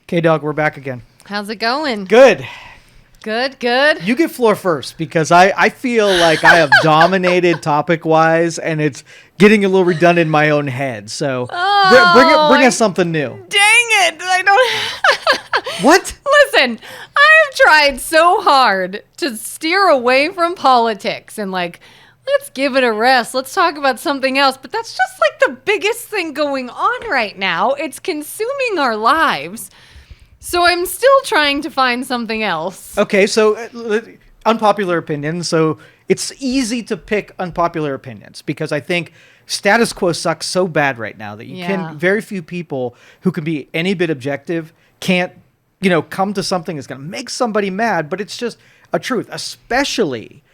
K-Dog, we're back again. How's it going? Good. Good. You get floor first because I feel like I have dominated topic-wise, and it's getting a little redundant in my own head. So bring us something new. Dang it. I don't... What? Listen, I've tried so hard to steer away from politics and let's give it a rest. Let's talk about something else. But that's just the biggest thing going on right now. It's consuming our lives. So I'm still trying to find something else. Okay, so unpopular opinions. So it's easy to pick unpopular opinions because I think status quo sucks so bad right now that very few people who can be any bit objective can't, come to something that's going to make somebody mad, but it's just a truth, especially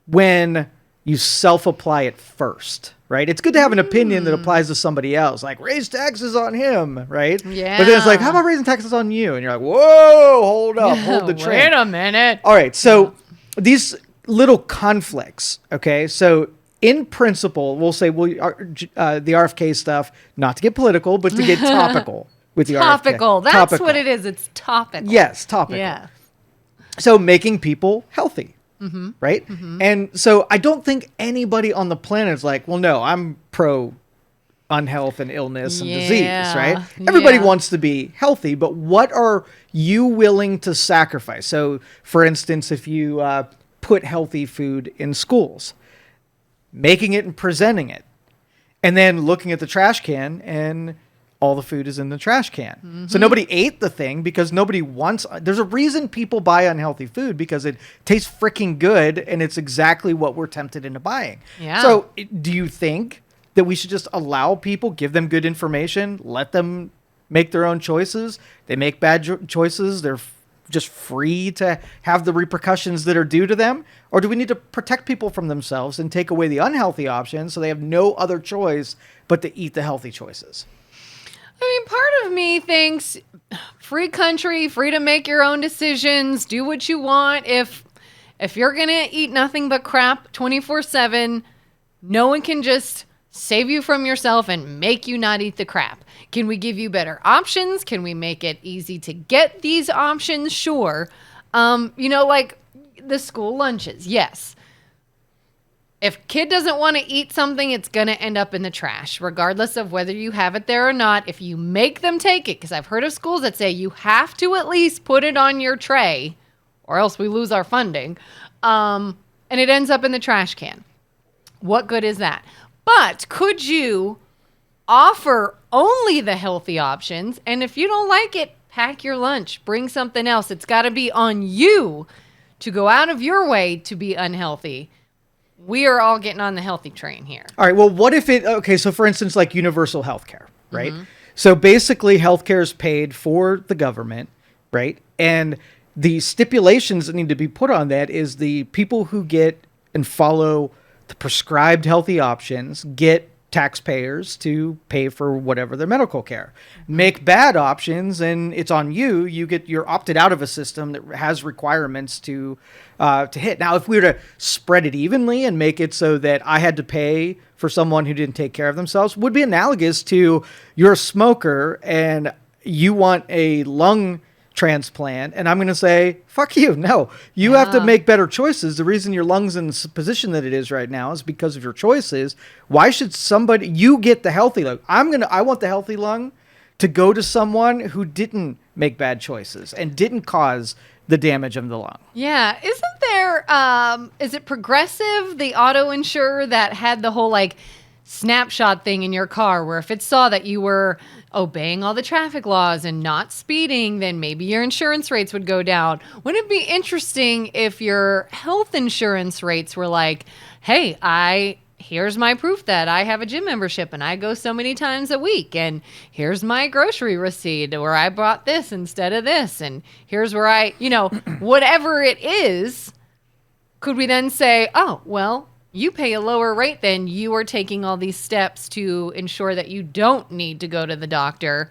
when you self-apply it first, right? It's good to have an opinion that applies to somebody else, like raise taxes on him, right? Yeah. But then it's like, how about raising taxes on you? And you're like, whoa, hold up, hold the train. Wait a minute. All right, so these little conflicts, okay? So in principle, we'll say, the RFK stuff, not to get political, but to get topical with the topical. RFK. That's topical. what it is. It's topical. Yes, topical. Yeah. So making people healthy. Mm-hmm. Right? Mm-hmm. And so I don't think anybody on the planet is like, well, no, I'm pro unhealth and illness and disease, right? Everybody wants to be healthy, but what are you willing to sacrifice? So, for instance, if you put healthy food in schools, making it and presenting it, and then looking at the trash can and all the food is in the trash can. Mm-hmm. So nobody ate the thing because nobody wants... There's a reason people buy unhealthy food because it tastes freaking good and it's exactly what we're tempted into buying. Yeah. So do you think that we should just allow people, give them good information, let them make their own choices? They make bad choices. They're just free to have the repercussions that are due to them? Or do we need to protect people from themselves and take away the unhealthy options so they have no other choice but to eat the healthy choices? Part of me thinks free country, free to make your own decisions, do what you want. If you're going to eat nothing but crap 24/7, no one can just save you from yourself and make you not eat the crap. Can we give you better options? Can we make it easy to get these options? Sure. Like the school lunches. Yes. If kid doesn't want to eat something, it's going to end up in the trash, regardless of whether you have it there or not. If you make them take it, because I've heard of schools that say you have to at least put it on your tray or else we lose our funding, and it ends up in the trash can. What good is that? But could you offer only the healthy options, and if you don't like it, pack your lunch, bring something else. It's got to be on you to go out of your way to be unhealthy. We are all getting on the healthy train here. All right. Well, what if so for instance, like universal health care, right? Mm-hmm. So basically healthcare is paid for the government, right? And the stipulations that need to be put on that is the people who get and follow the prescribed healthy options get taxpayers to pay for whatever their medical care. Make bad options and it's on you. You're opted out of a system that has requirements to hit. Now, if we were to spread it evenly and make it so that I had to pay for someone who didn't take care of themselves, would be analogous to you're a smoker and you want a lung transplant, and I'm going to say, fuck you. No, you have to make better choices. The reason your lungs in the position that it is right now is because of your choices. Why should you get the healthy lung? I want the healthy lung to go to someone who didn't make bad choices and didn't cause the damage of the lung. Yeah. Isn't there, is it Progressive, the auto insurer that had the whole snapshot thing in your car where if it saw that you were obeying all the traffic laws and not speeding, then maybe your insurance rates would go down? Wouldn't it be interesting if your health insurance rates were like, hey, here's my proof that I have a gym membership and I go so many times a week, and here's my grocery receipt where I bought this instead of this, and here's where whatever it is, could we then say, oh, well, you pay a lower rate than you are taking all these steps to ensure that you don't need to go to the doctor,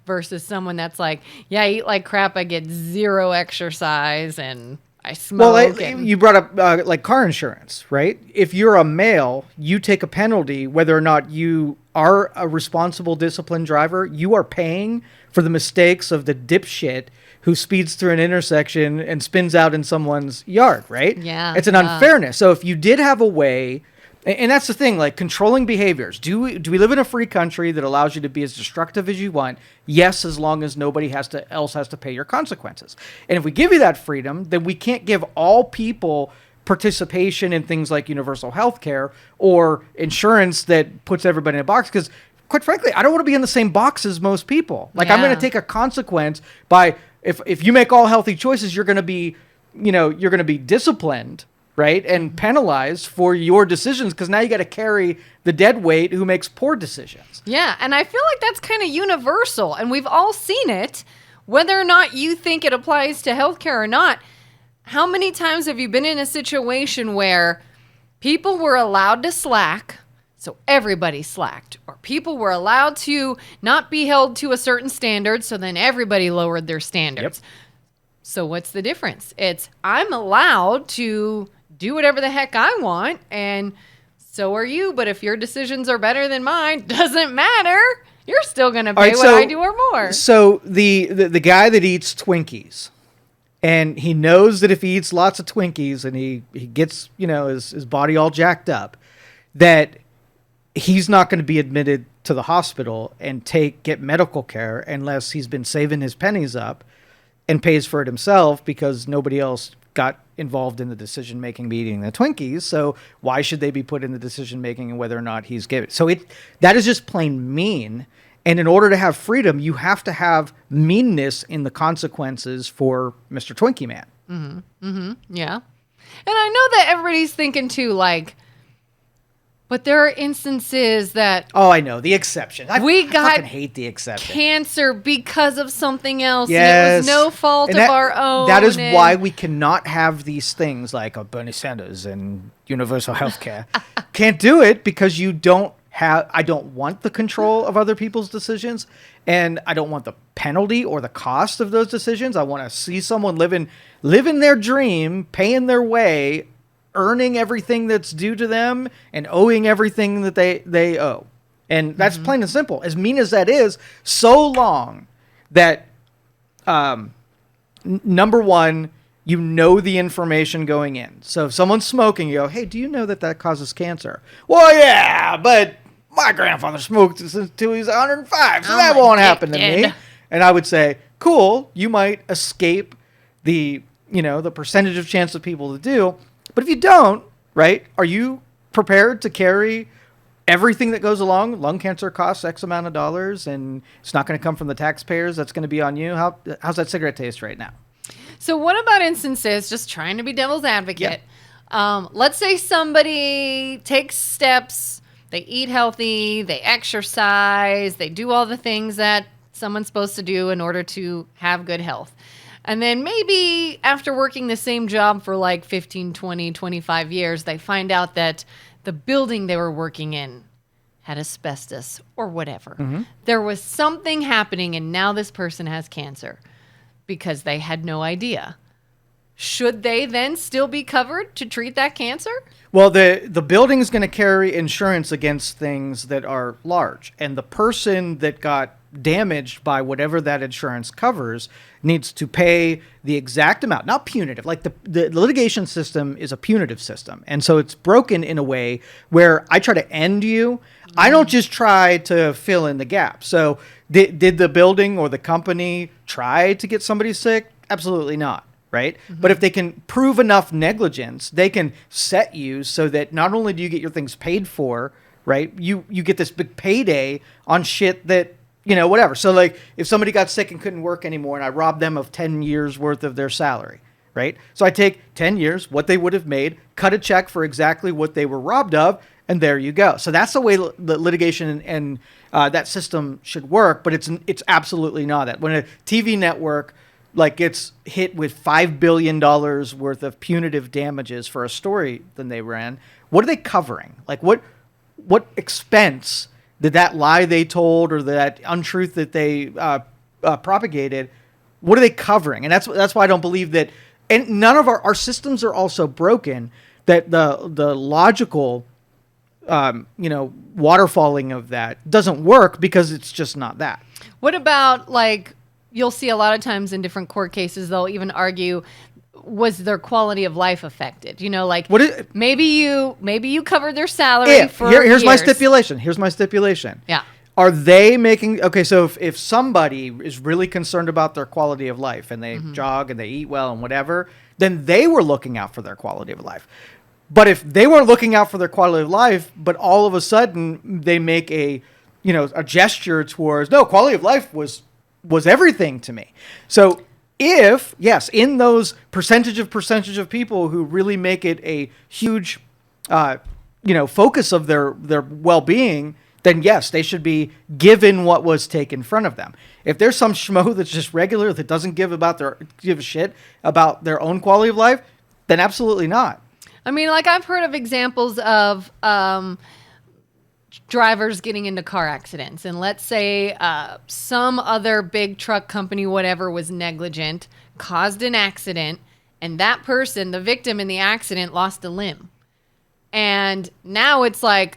versus someone that's like, yeah, I eat like crap, I get zero exercise, and I smoke. You brought up like car insurance, right? If you're a male, you take a penalty whether or not you are a responsible, disciplined driver. You are paying for the mistakes of the dipshit who speeds through an intersection and spins out in someone's yard, right? Yeah. It's an unfairness. So if you did have a way, and that's the thing, like controlling behaviors. Do we live in a free country that allows you to be as destructive as you want? Yes, as long as nobody else has to pay your consequences. And if we give you that freedom, then we can't give all people participation in things like universal health care or insurance that puts everybody in a box. Because quite frankly, I don't want to be in the same box as most people. Like I'm going to take a consequence by if you make all healthy choices, you're going to be, you're going to be disciplined, right? And penalized for your decisions because now you got to carry the dead weight who makes poor decisions. Yeah, and I feel like that's kind of universal, and we've all seen it, whether or not you think it applies to healthcare or not. How many times have you been in a situation where people were allowed to slack, so everybody slacked, or people were allowed to not be held to a certain standard, so then everybody lowered their standards? Yep. So what's the difference? It's I'm allowed to do whatever the heck I want, and so are you. But if your decisions are better than mine, doesn't matter. You're still going to pay what I do or more. So the guy that eats Twinkies, and he knows that if he eats lots of Twinkies and he gets, his body all jacked up, that he's not going to be admitted to the hospital and get medical care unless he's been saving his pennies up and pays for it himself because nobody else got involved in the decision-making eating the Twinkies. So why should they be put in the decision-making and whether or not he's given? So that is just plain mean. And in order to have freedom, you have to have meanness in the consequences for Mr. Twinkie Man. Mm-hmm. Mm-hmm. Yeah. And I know that everybody's thinking too, like, but there are instances that... Oh, I know. The exception. I fucking hate the exception. Cancer because of something else. Yes. And it was no fault of our own. That is why we cannot have these things like Bernie Sanders and universal health care. Can't do it because you don't have... I don't want the control of other people's decisions, and I don't want the penalty or the cost of those decisions. I want to see someone living their dream, paying their way, earning everything that's due to them and owing everything that they owe. And that's plain and simple. As mean as that is, so long that, number one, you know the information going in. So if someone's smoking, you go, hey, do you know that causes cancer? Well, yeah, but my grandfather smoked until he was 105, so that won't happen to me. And I would say, cool, you might escape the percentage of chance of people to do. But if you don't, right, are you prepared to carry everything that goes along? Lung cancer costs X amount of dollars, and it's not going to come from the taxpayers. That's going to be on you. How's that cigarette taste right now? So what about instances, just trying to be devil's advocate, let's say somebody takes steps, they eat healthy, they exercise, they do all the things that someone's supposed to do in order to have good health. And then maybe after working the same job for like 15, 20, 25 years, they find out that the building they were working in had asbestos or whatever. Mm-hmm. There was something happening, and now this person has cancer because they had no idea. Should they then still be covered to treat that cancer? Well, the building is going to carry insurance against things that are large. And the person that got damaged by whatever that insurance covers needs to pay the exact amount, not punitive. Like the litigation system is a punitive system. And so it's broken in a way where I try to end you. I don't just try to fill in the gap. So did the building or the company try to get somebody sick? Absolutely not. Right? Mm-hmm. But if they can prove enough negligence, they can set you so that not only do you get your things paid for, right? You get this big payday on shit that, whatever. So like if somebody got sick and couldn't work anymore and I robbed them of 10 years worth of their salary, right? So I take 10 years, what they would have made, cut a check for exactly what they were robbed of, and there you go. So that's the way the litigation and that system should work, but it's absolutely not that. When a TV network gets hit with $5 billion worth of punitive damages for a story that they ran, what are they covering? Like what expense did that lie they told or that untruth that they propagated, what are they covering? And that's why I don't believe that And none of our systems are also broken that the logical, waterfalling of that doesn't work because it's just not that. What about, like, you'll see a lot of times in different court cases, they'll even argue, was their quality of life affected? Like, maybe you covered their salary for here's years. my stipulation. Yeah. Are they making, so if somebody is really concerned about their quality of life and they jog and they eat well and whatever, then they were looking out for their quality of life. But if they weren't looking out for their quality of life, but all of a sudden they make a gesture towards, no, quality of life was everything to me. So if, yes, in those percentage of people who really make it a huge, focus of their well-being, then yes, they should be given what was taken in front of them. If there's some schmo that's just regular that doesn't give a shit about their own quality of life, then absolutely not. I mean, like, I've heard of examples of drivers getting into car accidents, and let's say some other big truck company, whatever, was negligent, caused an accident, and that person, the victim in the accident, lost a limb. And now it's like,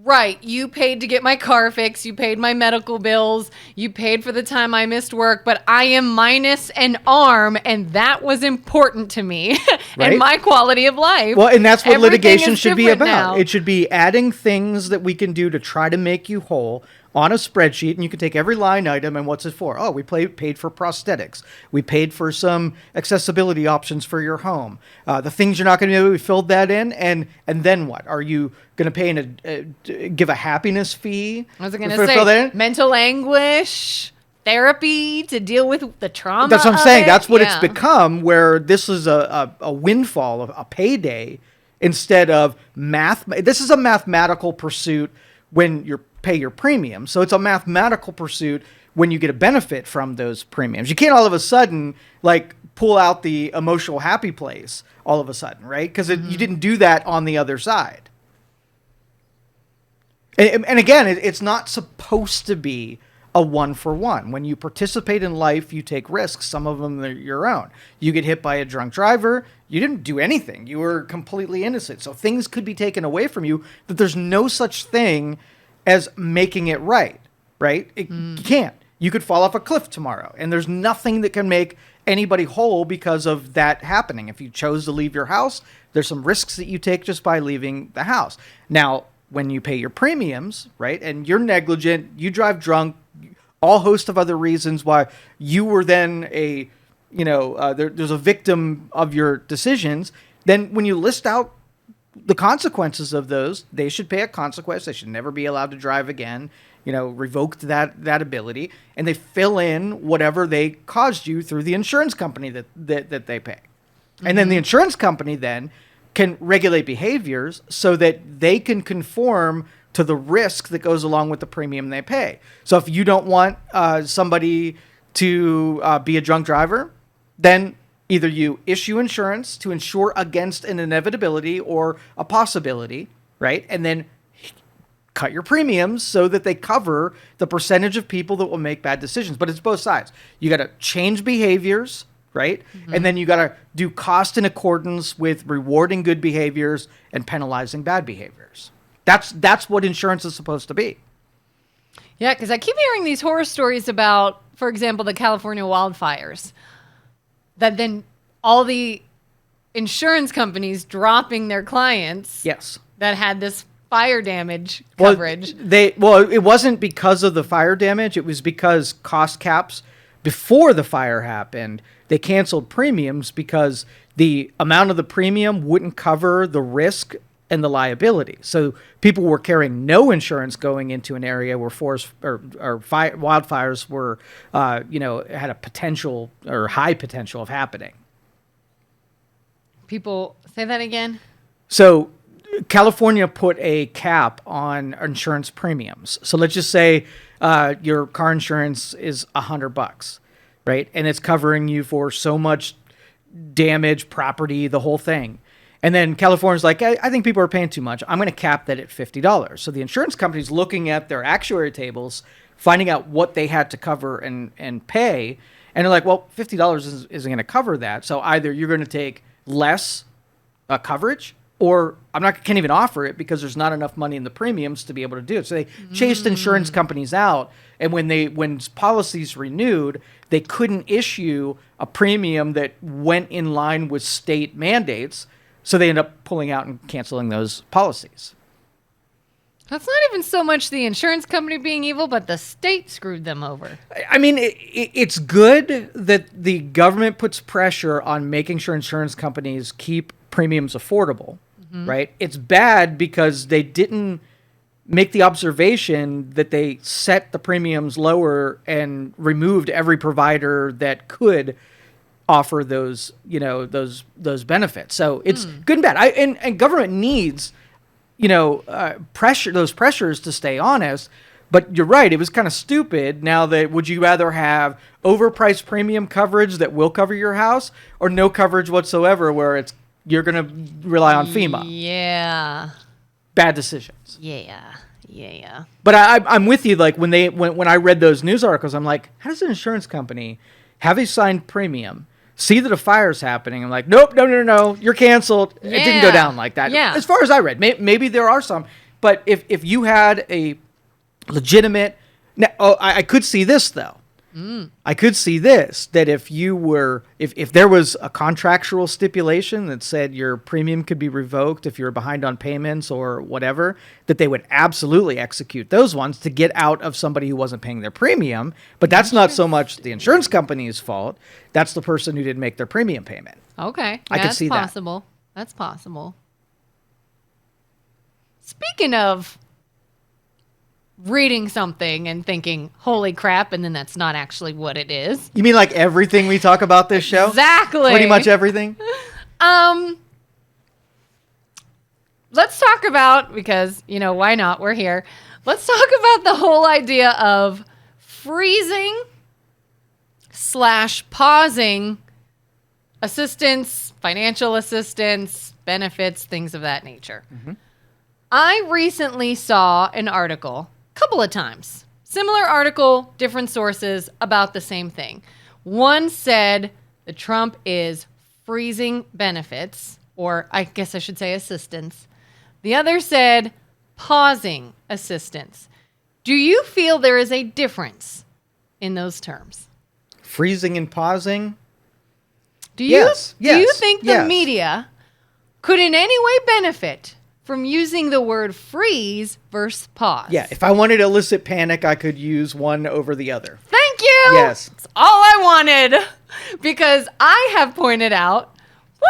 right, you paid to get my car fixed, you paid my medical bills, you paid for the time I missed work, but I am minus an arm, and that was important to me and my quality of life. Well, and that's what litigation should be about. Now. It should be adding things that we can do to try to make you whole on a spreadsheet, and you can take every line item and what's it for? Oh, we paid for prosthetics. We paid for some accessibility options for your home. The things you're not going to be able to fill that in, and then what? Are you going to give a happiness fee? I was going to say mental anguish, therapy to deal with the trauma. That's what I'm saying. That's what it's become, where this is a windfall, a payday, instead of math. This is a mathematical pursuit when you're pay your premium. So it's a mathematical pursuit when you get a benefit from those premiums. You can't all of a sudden like pull out the emotional happy place all of a sudden, right? Because you didn't do that on the other side. And again, it's not supposed to be a 1-for-1. When you participate in life, you take risks. Some of them are your own. You get hit by a drunk driver. You didn't do anything. You were completely innocent. So things could be taken away from you, that there's no such thing as making it right? You can't. You could fall off a cliff tomorrow, and there's nothing that can make anybody whole because of that happening. If you chose to leave your house, there's some risks that you take just by leaving the house. Now, when you pay your premiums, right, and you're negligent, you drive drunk, all host of other reasons why you were then there's a victim of your decisions, then when you list out the consequences of those, they should pay a consequence. They should never be allowed to drive again, revoked that ability, and they fill in whatever they caused you through the insurance company that they pay. And then the insurance company then can regulate behaviors so that they can conform to the risk that goes along with the premium they pay. So if you don't want somebody to be a drunk driver, then either you issue insurance to insure against an inevitability or a possibility, right? And then cut your premiums so that they cover the percentage of people that will make bad decisions. But it's both sides. You got to change behaviors, right? And then you got to do cost in accordance with rewarding good behaviors and penalizing bad behaviors. That's what insurance is supposed to be. Yeah, because I keep hearing these horror stories about, for example, the California wildfires. That then all the insurance companies dropping their clients that had this fire damage coverage. It wasn't because of the fire damage. It was because cost caps before the fire happened, they canceled premiums because the amount of the premium wouldn't cover the risk and the liability. So people were carrying no insurance going into an area where wildfires were, had a potential or high potential of happening. People, say that again? So California put a cap on insurance premiums. So let's just say your car insurance is $100, right? And it's covering you for so much damage, property, the whole thing. And then California's like, I think people are paying too much. I'm going to cap that at $50. So the insurance company's looking at their actuary tables, finding out what they had to cover and pay, And they're like, well, $50 isn't going to cover that. So either you're going to take less coverage, or can't even offer it because there's not enough money in the premiums to be able to do it. So they chased insurance companies out. And when policies renewed, they couldn't issue a premium that went in line with state mandates. So they end up pulling out and canceling those policies. That's not even so much the insurance company being evil, but the state screwed them over. I mean, it's good that the government puts pressure on making sure insurance companies keep premiums affordable, right? It's bad because they didn't make the observation that they set the premiums lower and removed every provider that could offer those, those benefits. So it's good and bad. And government needs, those pressures to stay honest. But you're right. It was kind of stupid. Now that would you rather have overpriced premium coverage that will cover your house, or no coverage whatsoever where you're going to rely on FEMA? Yeah. Bad decisions. Yeah. But I'm with you. Like when I read those news articles, I'm like, how does an insurance company have a signed premium, see that a fire's happening, and like, nope, no, you're canceled. Yeah. It didn't go down like that. Yeah. As far as I read, maybe there are some, but if you had a legitimate, I could see this though. I could see this, that if there was a contractual stipulation that said your premium could be revoked if you're behind on payments or whatever, that they would absolutely execute those ones to get out of somebody who wasn't paying their premium. But that's not so much the insurance company's fault. That's the person who didn't make their premium payment. Okay. I could see that. Possible. That's possible. Speaking of reading something and thinking, holy crap, and then that's not actually what it is. You mean like everything we talk about this show? Exactly. Pretty much everything? Let's talk about, because, why not? We're here. Let's talk about the whole idea of freezing / pausing assistance, financial assistance, benefits, things of that nature. I recently saw an article couple of times. Similar article, different sources about the same thing. One said that Trump is freezing benefits, or I guess I should say assistance. The other said pausing assistance. Do you feel there is a difference in those terms? Freezing and pausing? Do you think the yes. media could in any way benefit from using the word freeze versus pause? Yeah, if I wanted to elicit panic, I could use one over the other. Thank you. Yes. That's all I wanted, because I have pointed out,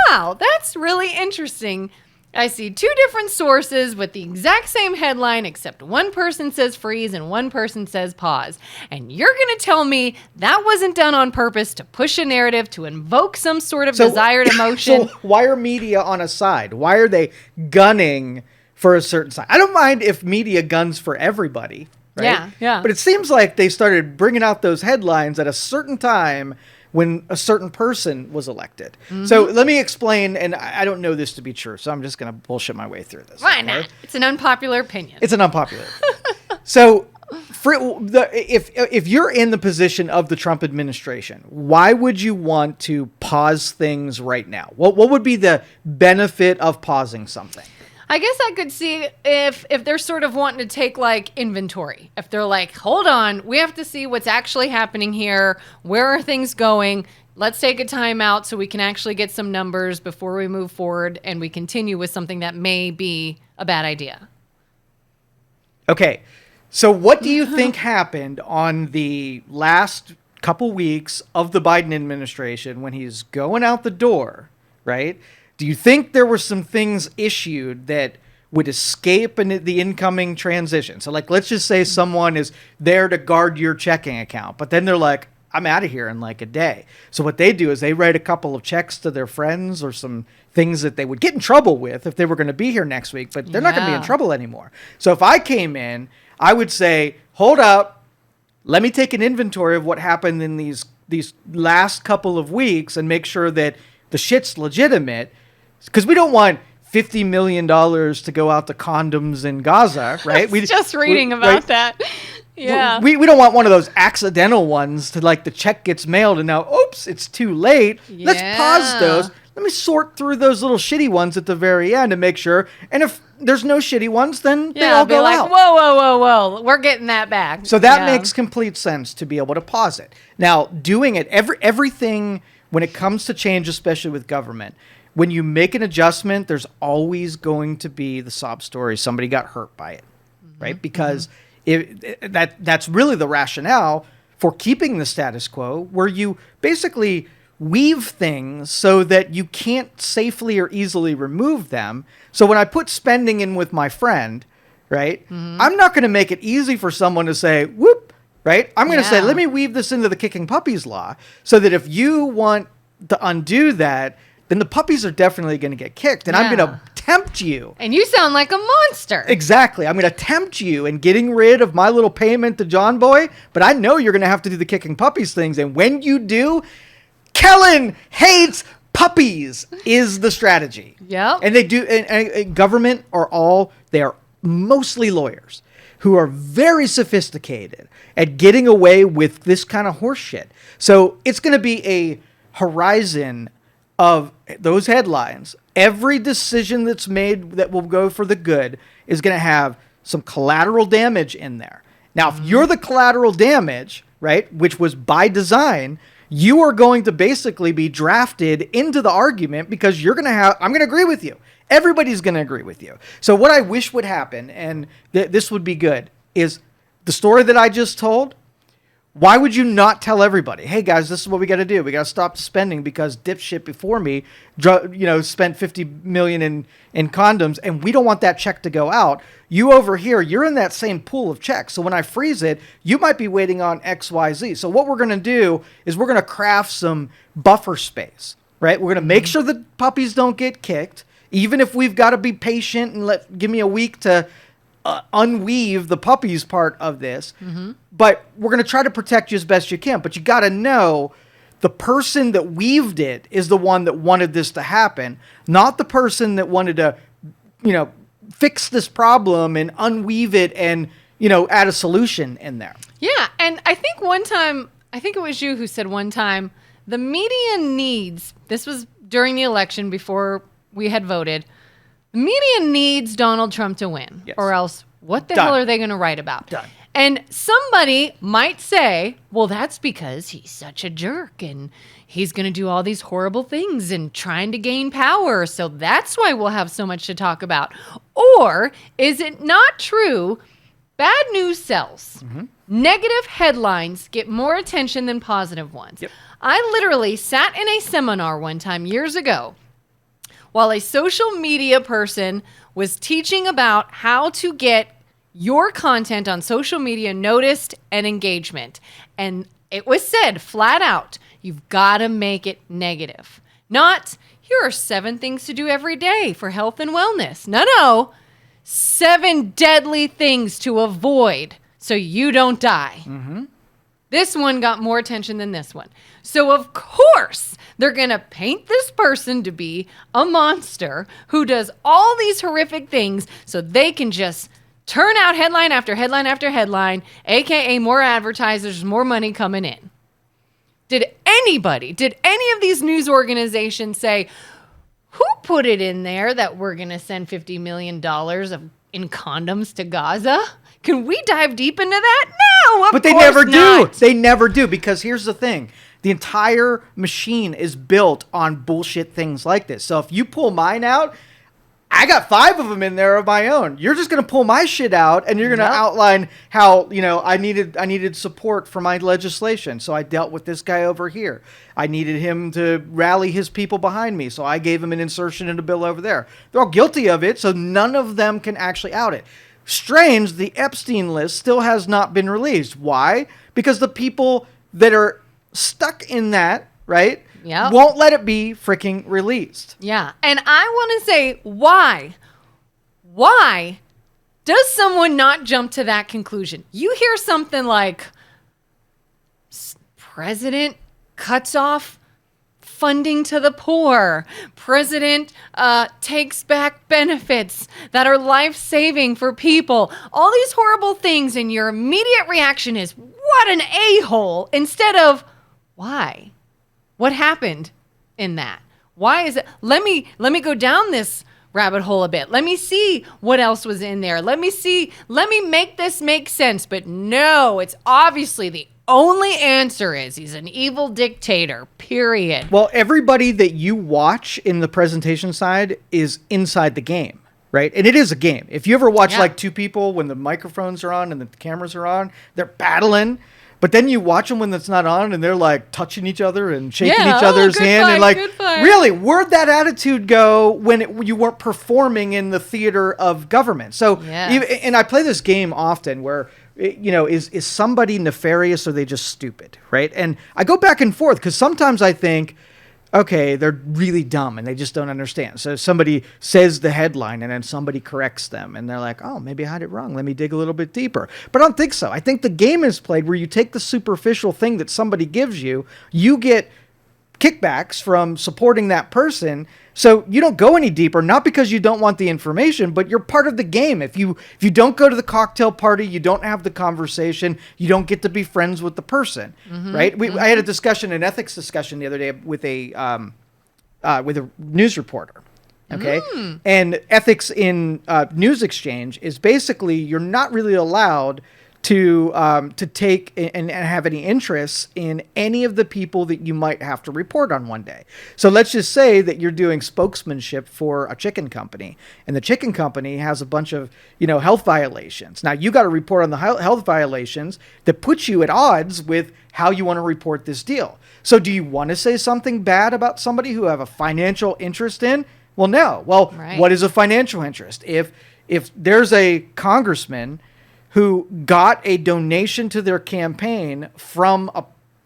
wow, that's really interesting. I see two different sources with the exact same headline, except one person says freeze and one person says pause. And you're going to tell me that wasn't done on purpose to push a narrative, to invoke some sort of desired emotion? So why are media on a side? Why are they gunning for a certain side? I don't mind if media guns for everybody, right? Yeah. But it seems like they started bringing out those headlines at a certain time when a certain person was elected. So let me explain, and I don't know this to be true, so I'm just going to bullshit my way through this. Why not? It's an unpopular opinion. It's an unpopular opinion. So if you're in the position of the Trump administration, why would you want to pause things right now? What would be the benefit of pausing something? I guess I could see if they're sort of wanting to take like inventory. If they're like, hold on, we have to see what's actually happening here. Where are things going? Let's take a time out so we can actually get some numbers before we move forward and we continue with something that may be a bad idea. Okay. So what do you think happened on the last couple weeks of the Biden administration when he's going out the door, right? Do you think there were some things issued that would escape the incoming transition? So, like, let's just say someone is there to guard your checking account, but then they're like, I'm out of here in like a day. So what they do is they write a couple of checks to their friends or some things that they would get in trouble with if they were going to be here next week, but they're not going to be in trouble anymore. So if I came in, I would say, hold up, let me take an inventory of what happened in these last couple of weeks and make sure that the shit's legitimate. Because we don't want $50 million to go out to condoms in Gaza, right? Just reading about that. Yeah. We don't want one of those accidental ones to like the check gets mailed and now, oops, it's too late. Let's pause those. Let me sort through those little shitty ones at the very end and make sure. And if there's no shitty ones, then they all go out. Whoa. We're getting that back. So that makes complete sense to be able to pause it. Now, doing it, everything when it comes to change, especially with government, when you make an adjustment, there's always going to be the sob story. Somebody got hurt by it, right? Because that's really the rationale for keeping the status quo, where you basically weave things so that you can't safely or easily remove them. So when I put spending in with my friend, right, I'm not going to make it easy for someone to say, whoop, right? I'm going to say, let me weave this into the kicking puppies law so that if you want to undo that, then the puppies are definitely going to get kicked. And I'm going to tempt you. And you sound like a monster. Exactly. I'm going to tempt you in getting rid of my little payment to John Boy, but I know you're going to have to do the kicking puppies things. And when you do, Kellen hates puppies is the strategy. Yeah. And they do, and government they are mostly lawyers who are very sophisticated at getting away with this kind of horse shit. So it's going to be a horizon of those headlines. Every decision that's made that will go for the good is going to have some collateral damage in there. Now, if you're the collateral damage, right, which was by design, you are going to basically be drafted into the argument because I'm going to agree with you. Everybody's going to agree with you. So what I wish would happen, and this would be good, is the story that I just told. Why would you not tell everybody, hey guys, this is what we got to do. We got to stop spending because dipshit before me, spent $50 million in condoms, and we don't want that check to go out. You over here, you're in that same pool of checks. So when I freeze it, you might be waiting on X, Y, Z. So what we're going to do is we're going to craft some buffer space, right? We're going to make sure the puppies don't get kicked, even if we've got to be patient and give me a week to unweave the puppies part of this. But we're going to try to protect you as best you can. But you got to know the person that weaved it is the one that wanted this to happen, not the person that wanted to, fix this problem and unweave it and, add a solution in there. Yeah. And I think it was you who said one time, the media needs, this was during the election before we had voted, the media needs Donald Trump to win, or else what the hell are they going to write about? Done. And somebody might say, well, that's because he's such a jerk and he's going to do all these horrible things and trying to gain power. So that's why we'll have so much to talk about. Or is it not true? Bad news sells. Negative headlines get more attention than positive ones. Yep. I literally sat in a seminar one time years ago while a social media person was teaching about how to get your content on social media noticed and engagement. And it was said flat out, you've got to make it negative. Not, here are 7 things to do every day for health and wellness. No. 7 deadly things to avoid so you don't die. This one got more attention than this one. So, of course, they're going to paint this person to be a monster who does all these horrific things so they can just turn out headline after headline after headline, a.k.a. more advertisers, more money coming in. Did any of these news organizations say, who put it in there that we're going to send $50 million in condoms to Gaza? Can we dive deep into that? No, but they never do. They never do, because here's the thing. The entire machine is built on bullshit things like this. So if you pull mine out, I got 5 of them in there of my own. You're just going to pull my shit out and you're going to outline how, I needed support for my legislation. So I dealt with this guy over here. I needed him to rally his people behind me. So I gave him an insertion in a bill over there. They're all guilty of it. So none of them can actually out it. Strange, the Epstein list still has not been released. Why? Because the people that are stuck in that, right? Yep. Won't let it be freaking released. Yeah. And I want to say, why? Why does someone not jump to that conclusion? You hear something like, president cuts off funding to the poor. President takes back benefits that are life-saving for people. All these horrible things, and your immediate reaction is, what an a-hole, instead of, why? What happened in that? Why is it? Let me go down this rabbit hole a bit. Let me see what else was in there. Let me make this make sense. But no, it's obviously the only answer is he's an evil dictator, period. Well, everybody that you watch in the presentation side is inside the game, right? And it is a game. If you ever watch like two people when the microphones are on and the cameras are on, they're battling. But then you watch them when it's not on and they're like touching each other and shaking each other's hand. And like, really, where'd that attitude go when you weren't performing in the theater of government? So, and I play this game often where, you know, is somebody nefarious or are they just stupid, right? And I go back and forth because sometimes I think, okay, they're really dumb and they just don't understand. So somebody says the headline and then somebody corrects them and they're like, oh, maybe I had it wrong. Let me dig a little bit deeper. But I don't think so. I think the game is played where you take the superficial thing that somebody gives you, you get kickbacks from supporting that person. So you don't go any deeper, not because you don't want the information, but you're part of the game. If you don't go to the cocktail party, you don't have the conversation, you don't get to be friends with the person, right? I had a discussion, an ethics discussion the other day with a news reporter. Okay. And ethics in news exchange is basically you're not really allowed to take and have any interests in any of the people that you might have to report on one day. So let's just say that you're doing spokesmanship for a chicken company, and the chicken company has a bunch of, you know, health violations. Now you got to report on the health violations that puts you at odds with how you want to report this deal. So do you want to say something bad about somebody who have a financial interest in? Well, no. Well, what is a financial interest? If there's a congressman who got a donation to their campaign from a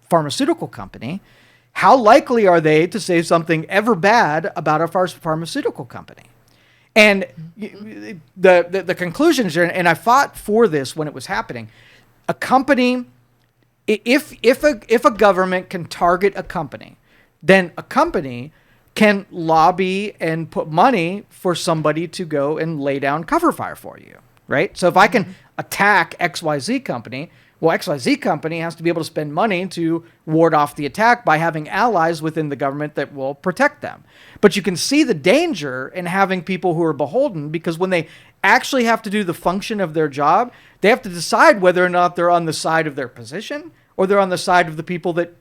pharmaceutical company, how likely are they to say something ever bad about a pharmaceutical company? And the conclusion is, and I fought for this when it was happening, a company, if a government can target a company, then a company can lobby and put money for somebody to go and lay down cover fire for you. Right? So if I can attack XYZ company, well, XYZ company has to be able to spend money to ward off the attack by having allies within the government that will protect them. But you can see the danger in having people who are beholden, because when they actually have to do the function of their job, they have to decide whether or not they're on the side of their position or they're on the side of the people that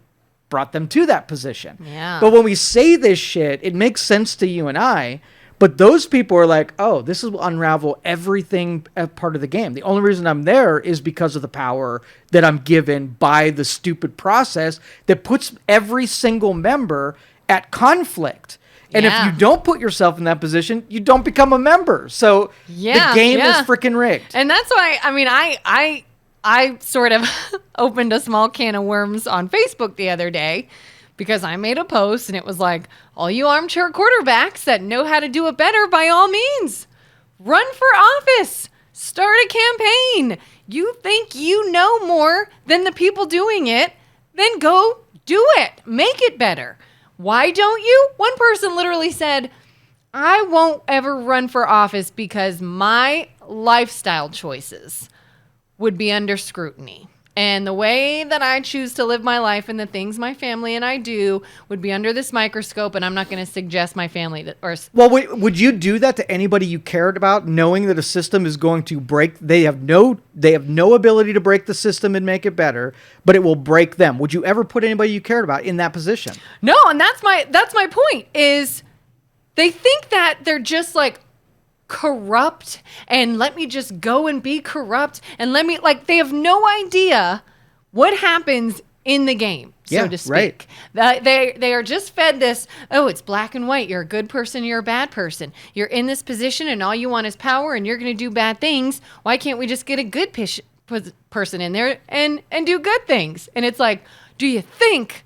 brought them to that position. Yeah. But when we say this shit, it makes sense to you and I. But those people are like, oh, this will unravel everything as part of the game. The only reason I'm there is because of the power that I'm given by the stupid process that puts every single member at conflict. And if you don't put yourself in that position, you don't become a member. So the game is freaking rigged. And that's why, I mean, I sort of opened a small can of worms on Facebook the other day, because I made a post and it was like, all you armchair quarterbacks that know how to do it better, by all means, run for office, start a campaign. You think you know more than the people doing it, then go do it. Make it better. Why don't you? One person literally said, I won't ever run for office because my lifestyle choices would be under scrutiny. And the way that I choose to live my life and the things my family and I do would be under this microscope, and I'm not going to suggest my family that. Well, would you do that to anybody you cared about, knowing that a system is going to break? They have no ability to break the system and make it better, but it will break them. Would you ever put anybody you cared about in that position? No, and that's my point. Is they think that they're just like corrupt, and let me just go and be corrupt, and let me, like, they have no idea what happens in the game, so to speak. Right. They are just fed this, oh, it's black and white. You're a good person, you're a bad person. You're in this position and all you want is power and you're going to do bad things. Why can't we just get a good person in there and do good things? And it's like, do you think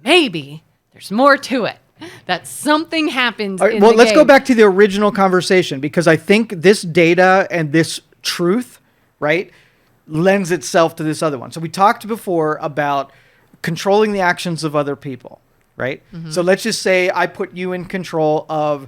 maybe there's more to it? That something happens in the game. Let's go back to the original conversation, because I think this data and this truth, right, lends itself to this other one. So we talked before about controlling the actions of other people, right? So let's just say I put you in control of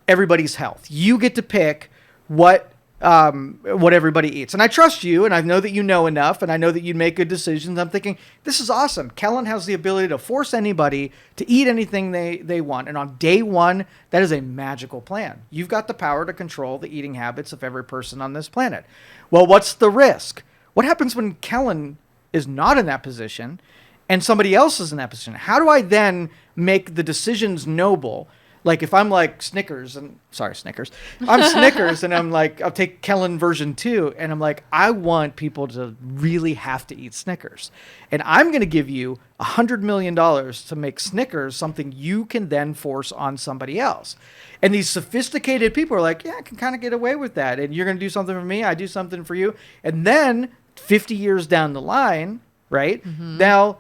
everybody's health. You get to pick what everybody eats. And I trust you, and I know that you know enough, and I know that you'd make good decisions. I'm thinking, this is awesome. Kellen has the ability to force anybody to eat anything they want. And on day one, that is a magical plan. You've got the power to control the eating habits of every person on this planet. Well, what's the risk? What happens when Kellen is not in that position and somebody else is in that position? How do I then make the decisions noble? Like if I'm like Snickers, I'm Snickers, and I'm like, I'll take Kellen version 2, and I'm like, I want people to really have to eat Snickers. And I'm going to give you $100 million to make Snickers something you can then force on somebody else. And these sophisticated people are like, yeah, I can kind of get away with that. And you're going to do something for me, I do something for you. And then 50 years down the line, right, now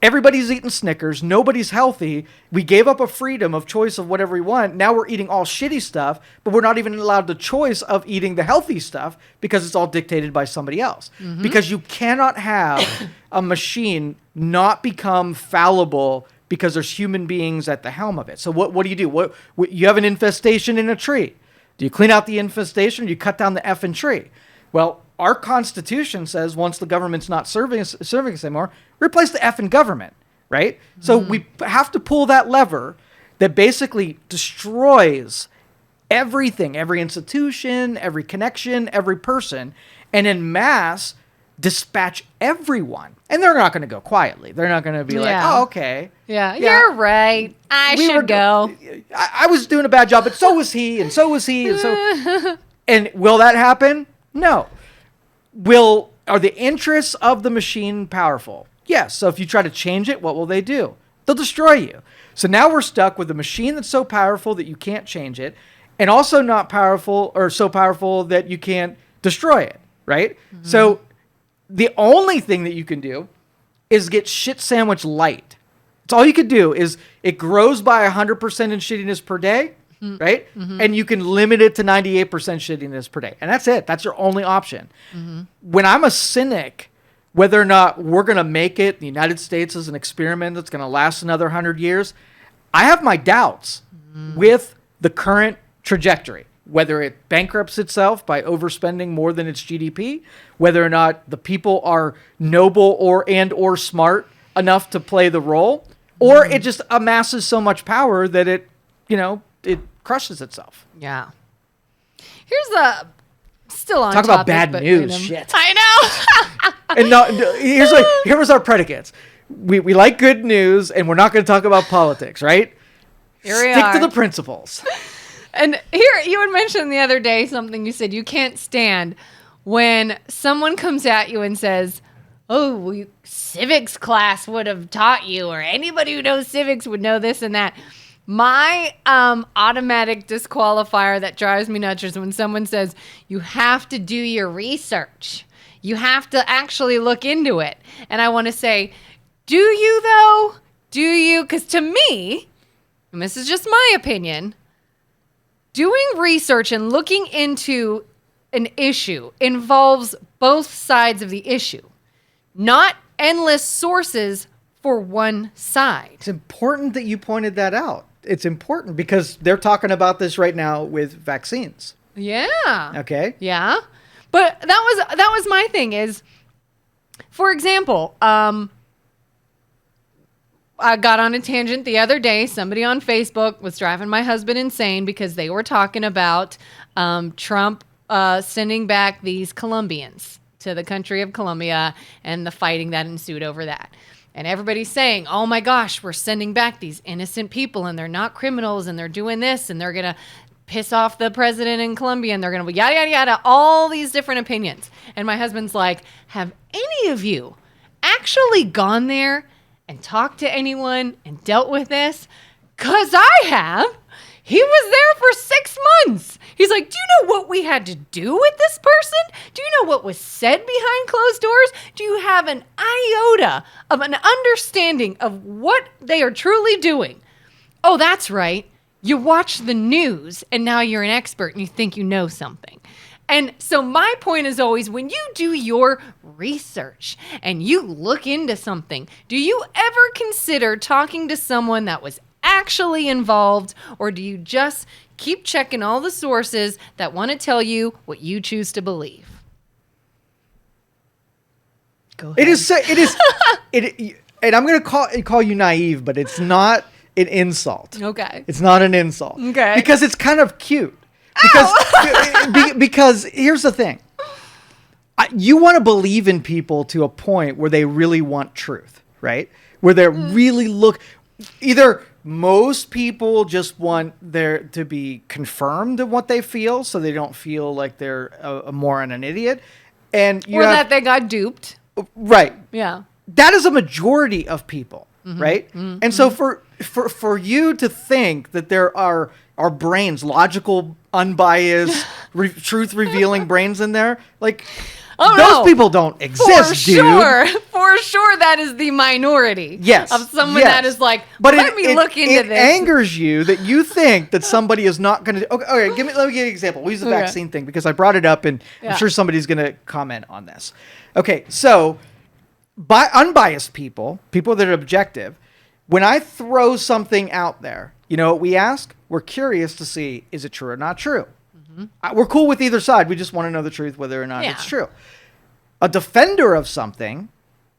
everybody's eating Snickers. Nobody's healthy. We gave up a freedom of choice of whatever we want. Now we're eating all shitty stuff, but we're not even allowed the choice of eating the healthy stuff because it's all dictated by somebody else. Because you cannot have a machine not become fallible because there's human beings at the helm of it. So what do? What you have an infestation in a tree. Do you clean out the infestation or do you cut down the effing tree? Well, our Constitution says once the government's not serving us anymore, replace the effing government, right? So we have to pull that lever that basically destroys everything, every institution, every connection, every person, and in mass dispatch everyone. And they're not going to go quietly. They're not going to be like, oh, okay. Yeah, you're right. I should go. I was doing a bad job, but so was he, and so was he, and so... And will that happen? No. Are the interests of the machine powerful? Yes. So if you try to change it, what will they do? They'll destroy you. So now we're stuck with a machine that's so powerful that you can't change it, and also not powerful or so powerful that you can't destroy it, right? So the only thing that you can do is get shit sandwich light. It's all you could do is it grows by 100% in shittiness per day, right? And you can limit it to 98% shittiness per day. And that's it. That's your only option. When I'm a cynic, whether or not we're going to make it, the United States is an experiment that's going to last another 100 years, I have my doubts with the current trajectory, whether it bankrupts itself by overspending more than its GDP, whether or not the people are noble or smart enough to play the role, or it just amasses so much power that it crushes itself. Yeah. Here's a still on talk topic, about bad news. Shit. I know. And no, here was our predicates. We like good news, and we're not going to talk about politics, right? Stick to the principles. And here, you had mentioned the other day something you said you can't stand when someone comes at you and says, oh, civics class would have taught you, or anybody who knows civics would know this and that. My automatic disqualifier that drives me nuts is when someone says, you have to do your research. You have to actually look into it. And I want to say, do you though? Do you? Because to me, and this is just my opinion, doing research and looking into an issue involves both sides of the issue, not endless sources for one side. It's important that you pointed that out. It's important because they're talking about this right now with vaccines. Yeah. Okay. Yeah. But that was my thing is, for example, I got on a tangent the other day. Somebody on Facebook was driving my husband insane because they were talking about Trump sending back these Colombians to the country of Colombia and the fighting that ensued over that. And everybody's saying, oh my gosh, we're sending back these innocent people and they're not criminals and they're doing this and they're going to piss off the president in Colombia and they're going to yada, yada, yada, all these different opinions. And my husband's like, have any of you actually gone there and talked to anyone and dealt with this? 'Cause I have. He was there for 6 months. He's like, do you know what we had to do with this person? Do you know what was said behind closed doors? Do you have an iota of an understanding of what they are truly doing? Oh, that's right. You watch the news and now you're an expert and you think you know something. And so my point is always, when you do your research and you look into something, do you ever consider talking to someone that was actually involved, or do you just keep checking all the sources that want to tell you what you choose to believe? Go ahead. And I'm going to call you naive, but it's not an insult. Okay. It's not an insult. Okay. Because it's kind of cute. Because here's the thing. You want to believe in people to a point where they really want truth, right? Where they really either most people just want there to be confirmed in what they feel so they don't feel like they're a moron, an idiot. Or that they got duped. Right. Yeah. That is a majority of people, right? Mm-hmm. And so for you to think that there are brains, logical, unbiased, truth-revealing brains in there, like those people don't exist, dude. For sure, that is the minority. Yes. Of someone that is like, let me look into this. It angers you that you think that somebody is not going to. Okay, let me give you an example. We'll use the vaccine thing because I brought it up, and I'm sure somebody's going to comment on this. Okay, so by unbiased people that are objective, when I throw something out there, you know what we ask? We're curious to see, is it true or not true? Mm-hmm. We're cool with either side. We just want to know the truth, whether or not it's true. A defender of something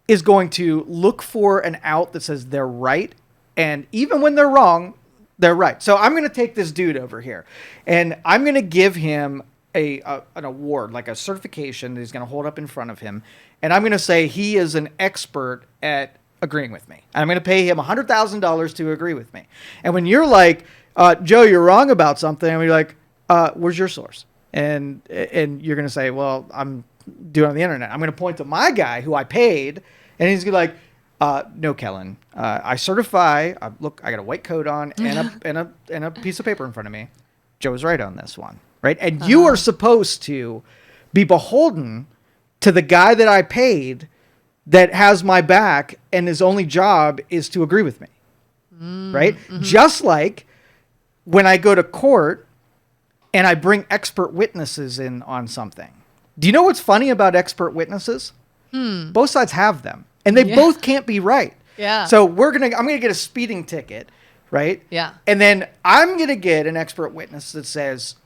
is going to look for an out that says they're right, and even when they're wrong, they're right. So I'm going to take this dude over here, and I'm going to give him an award, like a certification that he's going to hold up in front of him, and I'm going to say he is an expert at agreeing with me. And I'm going to pay him $100,000 to agree with me. And when you're like, Joe, you're wrong about something, and you're like, where's your source? And you're going to say, well, I'm doing it on the internet. I'm going to point to my guy who I paid, and he's going to be like, no, Kellen, I certify. Look, I got a white coat on and a piece of paper in front of me. Joe's right on this one, right? And you are supposed to be beholden to the guy that I paid that has my back, and his only job is to agree with me, right? Mm-hmm. Just like when I go to court and I bring expert witnesses in on something. Do you know what's funny about expert witnesses? Both sides have them, and they both can't be right. Yeah. So I'm gonna get a speeding ticket, right? Yeah. And then I'm gonna get an expert witness that says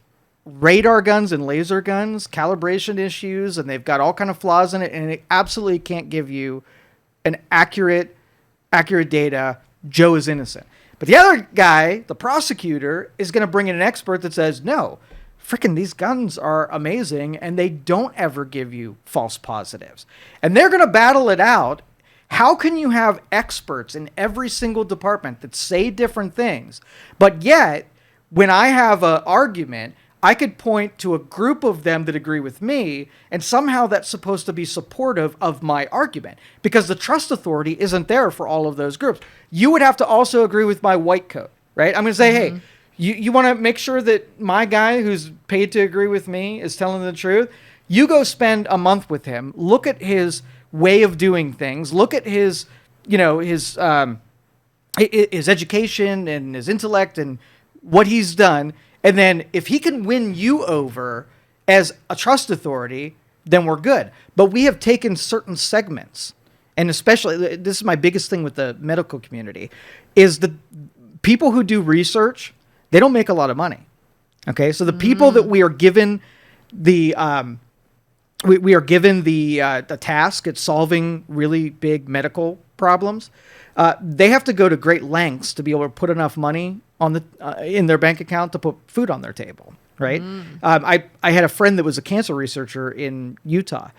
radar guns and laser guns, calibration issues, and they've got all kind of flaws in it, and it absolutely can't give you an accurate data. Joe is innocent. But the other guy, the prosecutor, is going to bring in an expert that says, no, freaking these guns are amazing, and they don't ever give you false positives. And they're going to battle it out. How can you have experts in every single department that say different things, but yet when I have an argument, I could point to a group of them that agree with me, and somehow that's supposed to be supportive of my argument because the trust authority isn't there for all of those groups. You would have to also agree with my white coat, right? I'm going to say, hey, you want to make sure that my guy who's paid to agree with me is telling the truth. You go spend a month with him, look at his way of doing things, look at his education and his intellect and what he's done. And then if he can win you over as a trust authority, then we're good. But we have taken certain segments, and especially, this is my biggest thing with the medical community, is the people who do research, they don't make a lot of money. Okay, so the people that we are given the the task at solving really big medical problems, they have to go to great lengths to be able to put enough money on in their bank account to put food on their table, right? I had a friend that was a cancer researcher in Utah,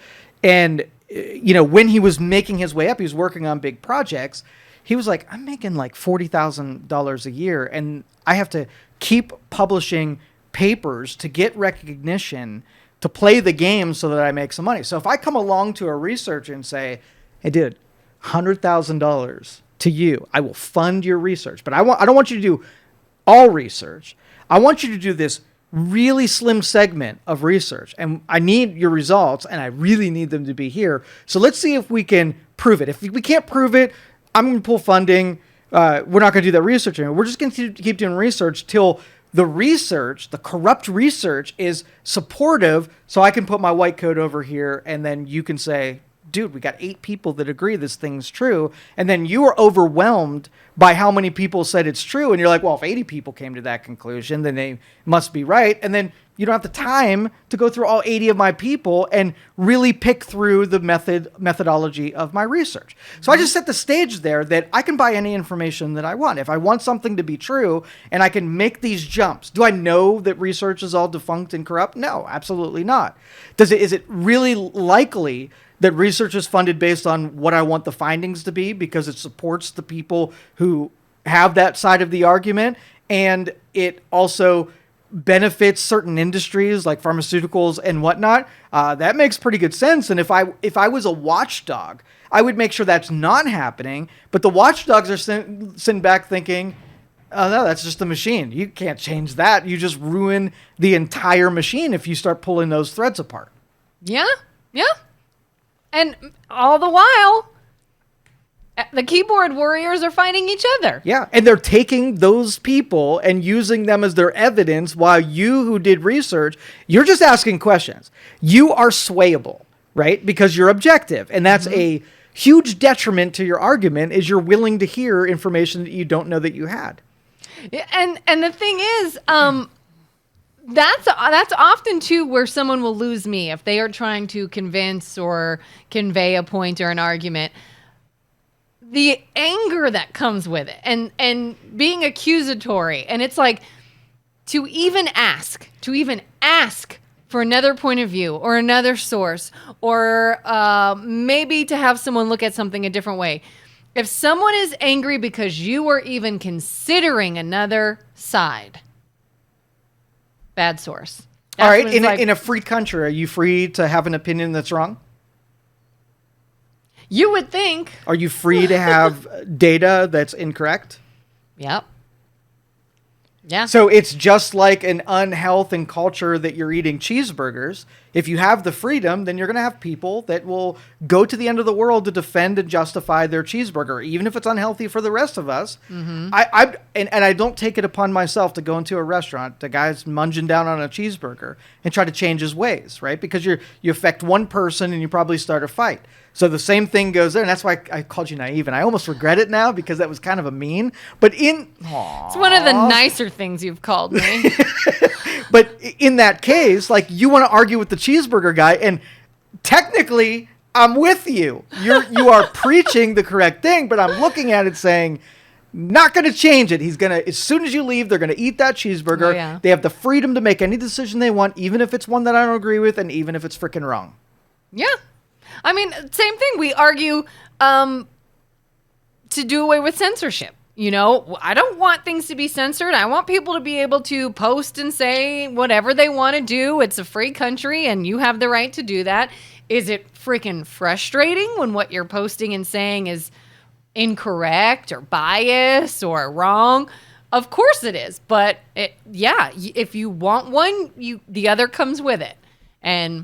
and when he was making his way up, he was working on big projects. He was like, I'm making like $40,000 a year, and I have to keep publishing papers to get recognition to play the game so that I make some money. So if I come along to a researcher and say, hey, dude, $100,000 to you, I will fund your research, but I don't want you to do all research. I want you to do this really slim segment of research, and I need your results, and I really need them to be here. So let's see if we can prove it. If we can't prove it, I'm going to pull funding. We're not going to do that research anymore. We're just going to keep doing research till the research, the corrupt research, is supportive, so I can put my white coat over here, and then you can say, dude, we got 8 people that agree this thing's true. And then you are overwhelmed by how many people said it's true. And you're like, well, if 80 people came to that conclusion, then they must be right. And then you don't have the time to go through all 80 of my people and really pick through the methodology of my research. So I just set the stage there that I can buy any information that I want. If I want something to be true and I can make these jumps, do I know that research is all defunct and corrupt? No, absolutely not. Is it really likely that research is funded based on what I want the findings to be because it supports the people who have that side of the argument, and it also benefits certain industries like pharmaceuticals and whatnot? That makes pretty good sense. And if I was a watchdog, I would make sure that's not happening. But the watchdogs are sitting back thinking, oh, no, that's just a machine. You can't change that. You just ruin the entire machine if you start pulling those threads apart. Yeah, yeah. And all the while, the keyboard warriors are fighting each other. Yeah, and they're taking those people and using them as their evidence while you who did research, you're just asking questions. You are swayable, right? Because you're objective. And that's a huge detriment to your argument is you're willing to hear information that you don't know that you had. Yeah, and the thing is, that's often too where someone will lose me if they are trying to convince or convey a point or an argument. The anger that comes with it and being accusatory. And it's like to even ask for another point of view or another source or maybe to have someone look at something a different way. If someone is angry because you are even considering another side, bad source. All right. In a free country, are you free to have an opinion that's wrong? You would think. Are you free to have data that's incorrect? Yep. Yeah. So it's just like an unhealth and culture that you're eating cheeseburgers. If you have the freedom, then you're going to have people that will go to the end of the world to defend and justify their cheeseburger, even if it's unhealthy for the rest of us. Mm-hmm. I don't take it upon myself to go into a restaurant, the guy's munging down on a cheeseburger, and try to change his ways, right? Because you affect one person and you probably start a fight. So the same thing goes there, and that's why I called you naive, and I almost regret it now because that was kind of a mean. But it's one of the nicer things you've called me. But in that case, like, you want to argue with the cheeseburger guy, and technically, I'm with you. You are preaching the correct thing, but I'm looking at it saying, not going to change it. He's going to, as soon as you leave, they're going to eat that cheeseburger. Oh, yeah. They have the freedom to make any decision they want, even if it's one that I don't agree with, and even if it's freaking wrong. Yeah. I mean, same thing. We argue to do away with censorship. You know, I don't want things to be censored. I want people to be able to post and say whatever they want to do. It's a free country and you have the right to do that. Is it freaking frustrating when what you're posting and saying is incorrect or biased or wrong? Of course it is. But if you want one, the other comes with it. And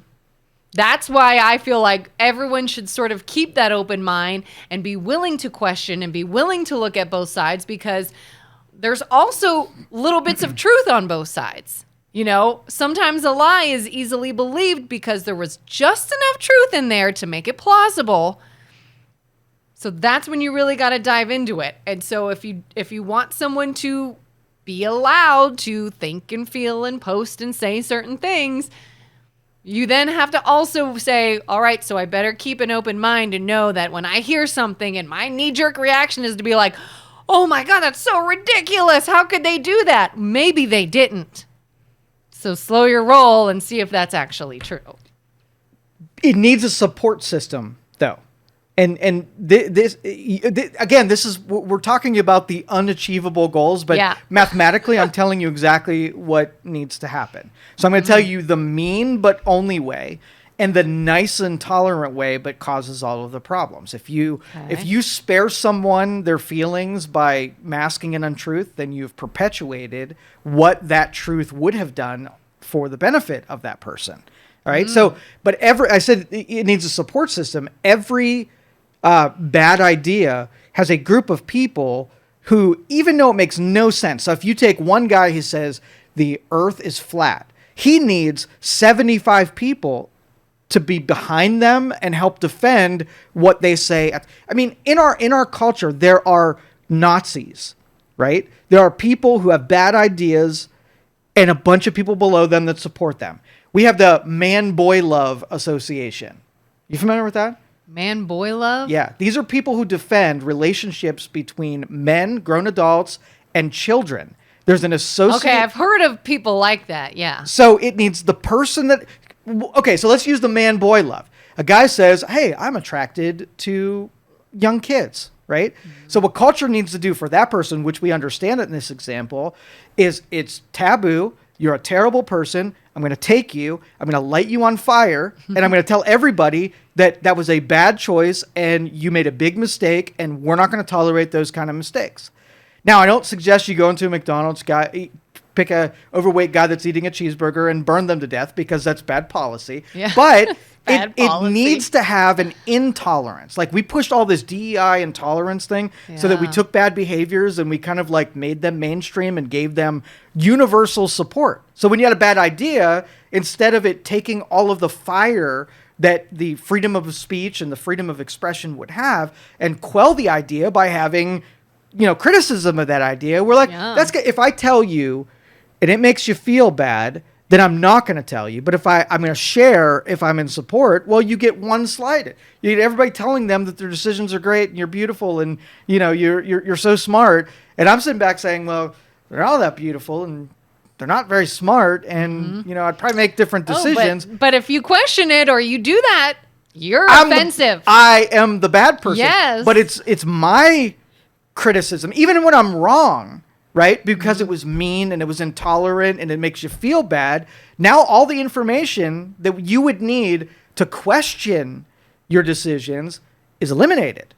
that's why I feel like everyone should sort of keep that open mind and be willing to question and be willing to look at both sides, because there's also little bits of truth on both sides. You know, sometimes a lie is easily believed because there was just enough truth in there to make it plausible. So that's when you really got to dive into it. And so if you want someone to be allowed to think and feel and post and say certain things, you then have to also say, all right, so I better keep an open mind and know that when I hear something and my knee-jerk reaction is to be like, oh my God, that's so ridiculous. How could they do that? Maybe they didn't. So slow your roll and see if that's actually true. It needs a support system, though. And this again, this is, we're talking about the unachievable goals, but mathematically, I'm telling you exactly what needs to happen. So I'm going to tell you the mean but only way, and the nice and tolerant way, but causes all of the problems. If you spare someone their feelings by masking an untruth, then you've perpetuated what that truth would have done for the benefit of that person. All right. So, but I said it needs a support system. Every bad idea has a group of people who, even though it makes no sense. So if you take one guy who says the earth is flat. He needs 75 people to be behind them and help defend what they say. I mean, in our culture, there are Nazis, right? There are people who have bad ideas and a bunch of people below them that support them. We have the Man-Boy Love Association. You familiar with that? Man-boy love? Yeah. These are people who defend relationships between men, grown adults, and children. There's an associate. Okay, I've heard of people like that, yeah. So it needs the person that... Okay, so let's use the man-boy love. A guy says, hey, I'm attracted to young kids, right? Mm-hmm. So what culture needs to do for that person, which we understand it in this example, is it's taboo. You're a terrible person. I'm going to take you. I'm going to light you on fire. And I'm going to tell everybody that that was a bad choice and you made a big mistake and we're not going to tolerate those kind of mistakes. Now, I don't suggest you go into a McDonald's, pick a overweight guy that's eating a cheeseburger and burn them to death because that's bad policy. Yeah. But it needs to have an intolerance. Like we pushed all this DEI intolerance thing so that we took bad behaviors and we kind of like made them mainstream and gave them universal support. So when you had a bad idea, instead of it taking all of the fire that the freedom of speech and the freedom of expression would have and quell the idea by having, criticism of that idea, we're like, that's good. If I tell you and it makes you feel bad, then I'm not going to tell you. But if I'm going to share, if I'm in support, well, you get one slide. You get everybody telling them that their decisions are great and you're beautiful and you're so smart. And I'm sitting back saying, well, they're all that beautiful and they're not very smart. And I'd probably make different decisions. But if you question it or you do that, you're offensive. I am the bad person. Yes. But it's my criticism, even when I'm wrong. Right? Because it was mean and it was intolerant and it makes you feel bad. Now all the information that you would need to question your decisions is eliminated.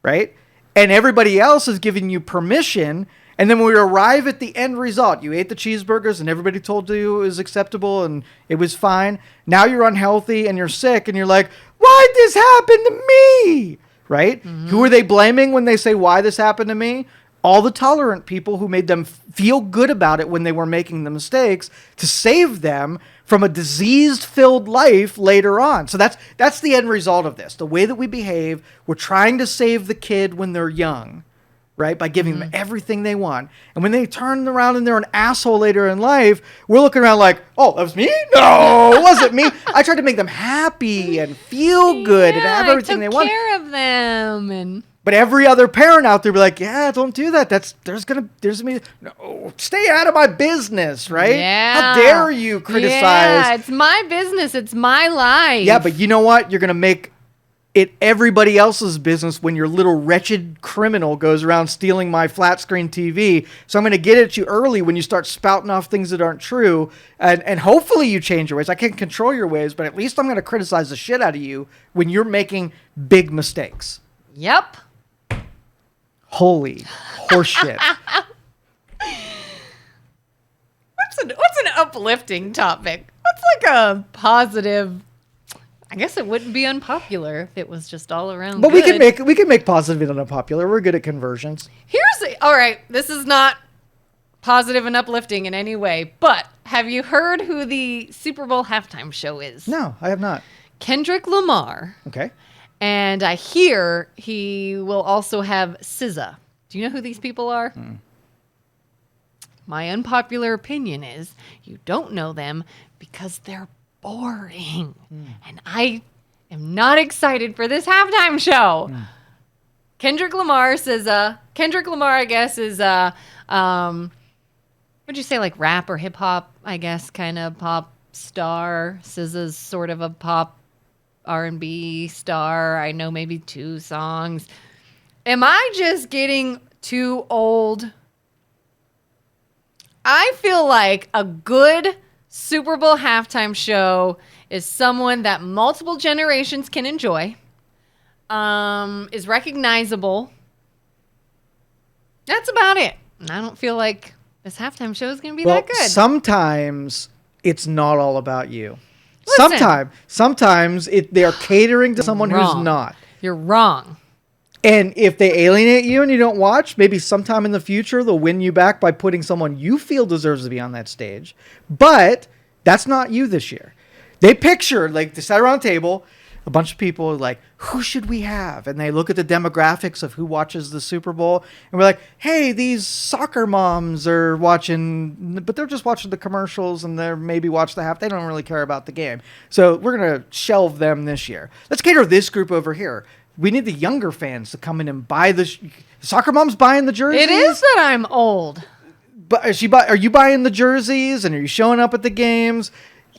Right? And everybody else is giving you permission. And then when we arrive at the end result, you ate the cheeseburgers and everybody told you it was acceptable and it was fine. Now you're unhealthy and you're sick and you're like, why'd this happen to me? Right? Mm-hmm. Who are they blaming when they say why this happened to me? All the tolerant people who made them feel good about it when they were making the mistakes to save them from a disease-filled life later on. So that's the end result of this. The way that we behave, we're trying to save the kid when they're young, right? By giving them everything they want. And when they turn around and they're an asshole later in life, we're looking around like, oh, that was me? No, it wasn't me. I tried to make them happy and feel good and have everything they want. Take care of them and... But every other parent out there be like, yeah, don't do that. There's me. No, stay out of my business, right? Yeah. How dare you criticize? Yeah, it's my business. It's my life. Yeah, but you know what? You're going to make it everybody else's business when your little wretched criminal goes around stealing my flat screen TV. So I'm going to get at you early when you start spouting off things that aren't true. And hopefully you change your ways. I can't control your ways, but at least I'm going to criticize the shit out of you when you're making big mistakes. Yep. Holy horseshit. What's an uplifting topic? What's like a positive? I guess it wouldn't be unpopular if it was just all around. But good. we can make positive and unpopular. We're good at conversions. All right. This is not positive and uplifting in any way. But have you heard who the Super Bowl halftime show is? No, I have not. Kendrick Lamar. Okay. And I hear he will also have SZA. Do you know who these people are? My unpopular opinion is you don't know them because they're boring. And I am not excited for this halftime show. Kendrick Lamar, SZA. Kendrick Lamar, I guess, is what'd you say, like rap or hip hop, I guess, kind of pop star. SZA's sort of a pop R&B star. I know maybe 2 songs. Am I just getting too old? I feel like a good Super Bowl halftime show is someone that multiple generations can enjoy, is recognizable. That's about it. And I don't feel like this halftime show is going to be that good. Sometimes it's not all about you. Listen, Sometimes they're catering to someone who's not. You're wrong. And if they alienate you and you don't watch, maybe sometime in the future they'll win you back by putting someone you feel deserves to be on that stage. But that's not you this year. They picture, like, they sat around a table, a bunch of people are like, who should we have? And they look at the demographics of who watches the Super Bowl. And we're like, hey, these soccer moms are watching, but they're just watching the commercials and they're maybe watch the half. They don't really care about the game. So we're going to shelve them this year. Let's cater to this group over here. We need the younger fans to come in and buy the soccer mom's buying the jerseys. It is that I'm old. But are you buying the jerseys and are you showing up at the games?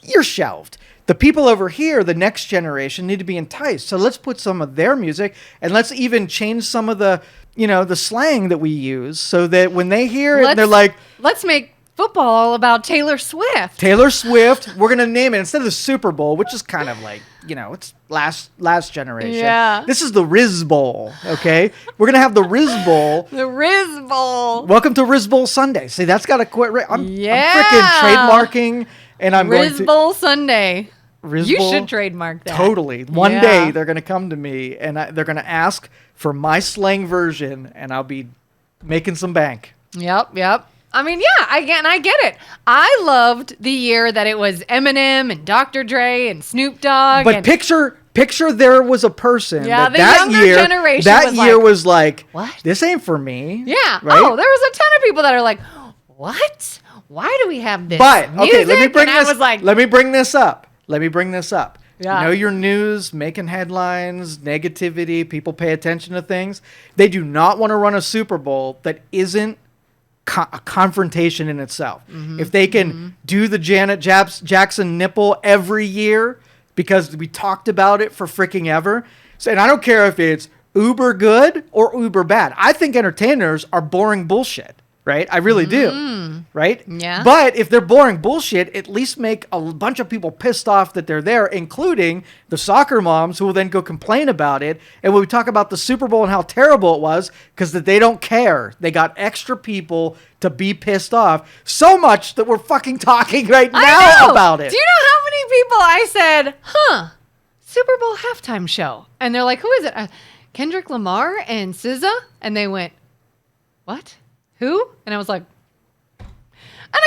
You're shelved. The people over here, the next generation, need to be enticed. So let's put some of their music and let's even change some of the, the slang that we use so that when they hear it, they're like, let's make football all about Taylor Swift. Taylor Swift. We're going to name it instead of the Super Bowl, which is kind of like, it's last generation. Yeah. This is the Riz Bowl, okay? We're going to have the Riz Bowl. The Riz Bowl. Welcome to Riz Bowl Sunday. See, that's got to quit. I'm Yeah. freaking trademarking and I'm Riz going to... Bowl Sunday. Riz You Bowl? should trademark that. Totally. One Yeah. day they're going to come to me and they're going to ask for my slang version and I'll be making some bank. Yep. I mean, yeah, I get it. I loved the year that it was Eminem and Dr. Dre and Snoop Dogg. But picture there was a person Yeah, the that younger year, generation that was year like, was like, what? This ain't for me. Yeah. Right? Oh, there was a ton of people that are like, what? Why do we have this? But okay, music? let me bring and this. I was like, let me bring this up. Yeah. You know your news, making headlines, negativity, people pay attention to things. They do not want to run a Super Bowl that isn't a confrontation in itself. Mm-hmm. If they can do the Janet Jackson nipple every year because we talked about it for freaking ever. So, and I don't care if it's uber good or uber bad. I think entertainers are boring bullshit. Right? I really do. Right? Yeah. But if they're boring bullshit, at least make a bunch of people pissed off that they're there, including the soccer moms who will then go complain about it. And when we talk about the Super Bowl and how terrible it was, because they don't care. They got extra people to be pissed off. So much that we're fucking talking right now about it. Do you know how many people I said, Super Bowl halftime show? And they're like, who is it? Kendrick Lamar and SZA? And they went, what? Who? And I was like, and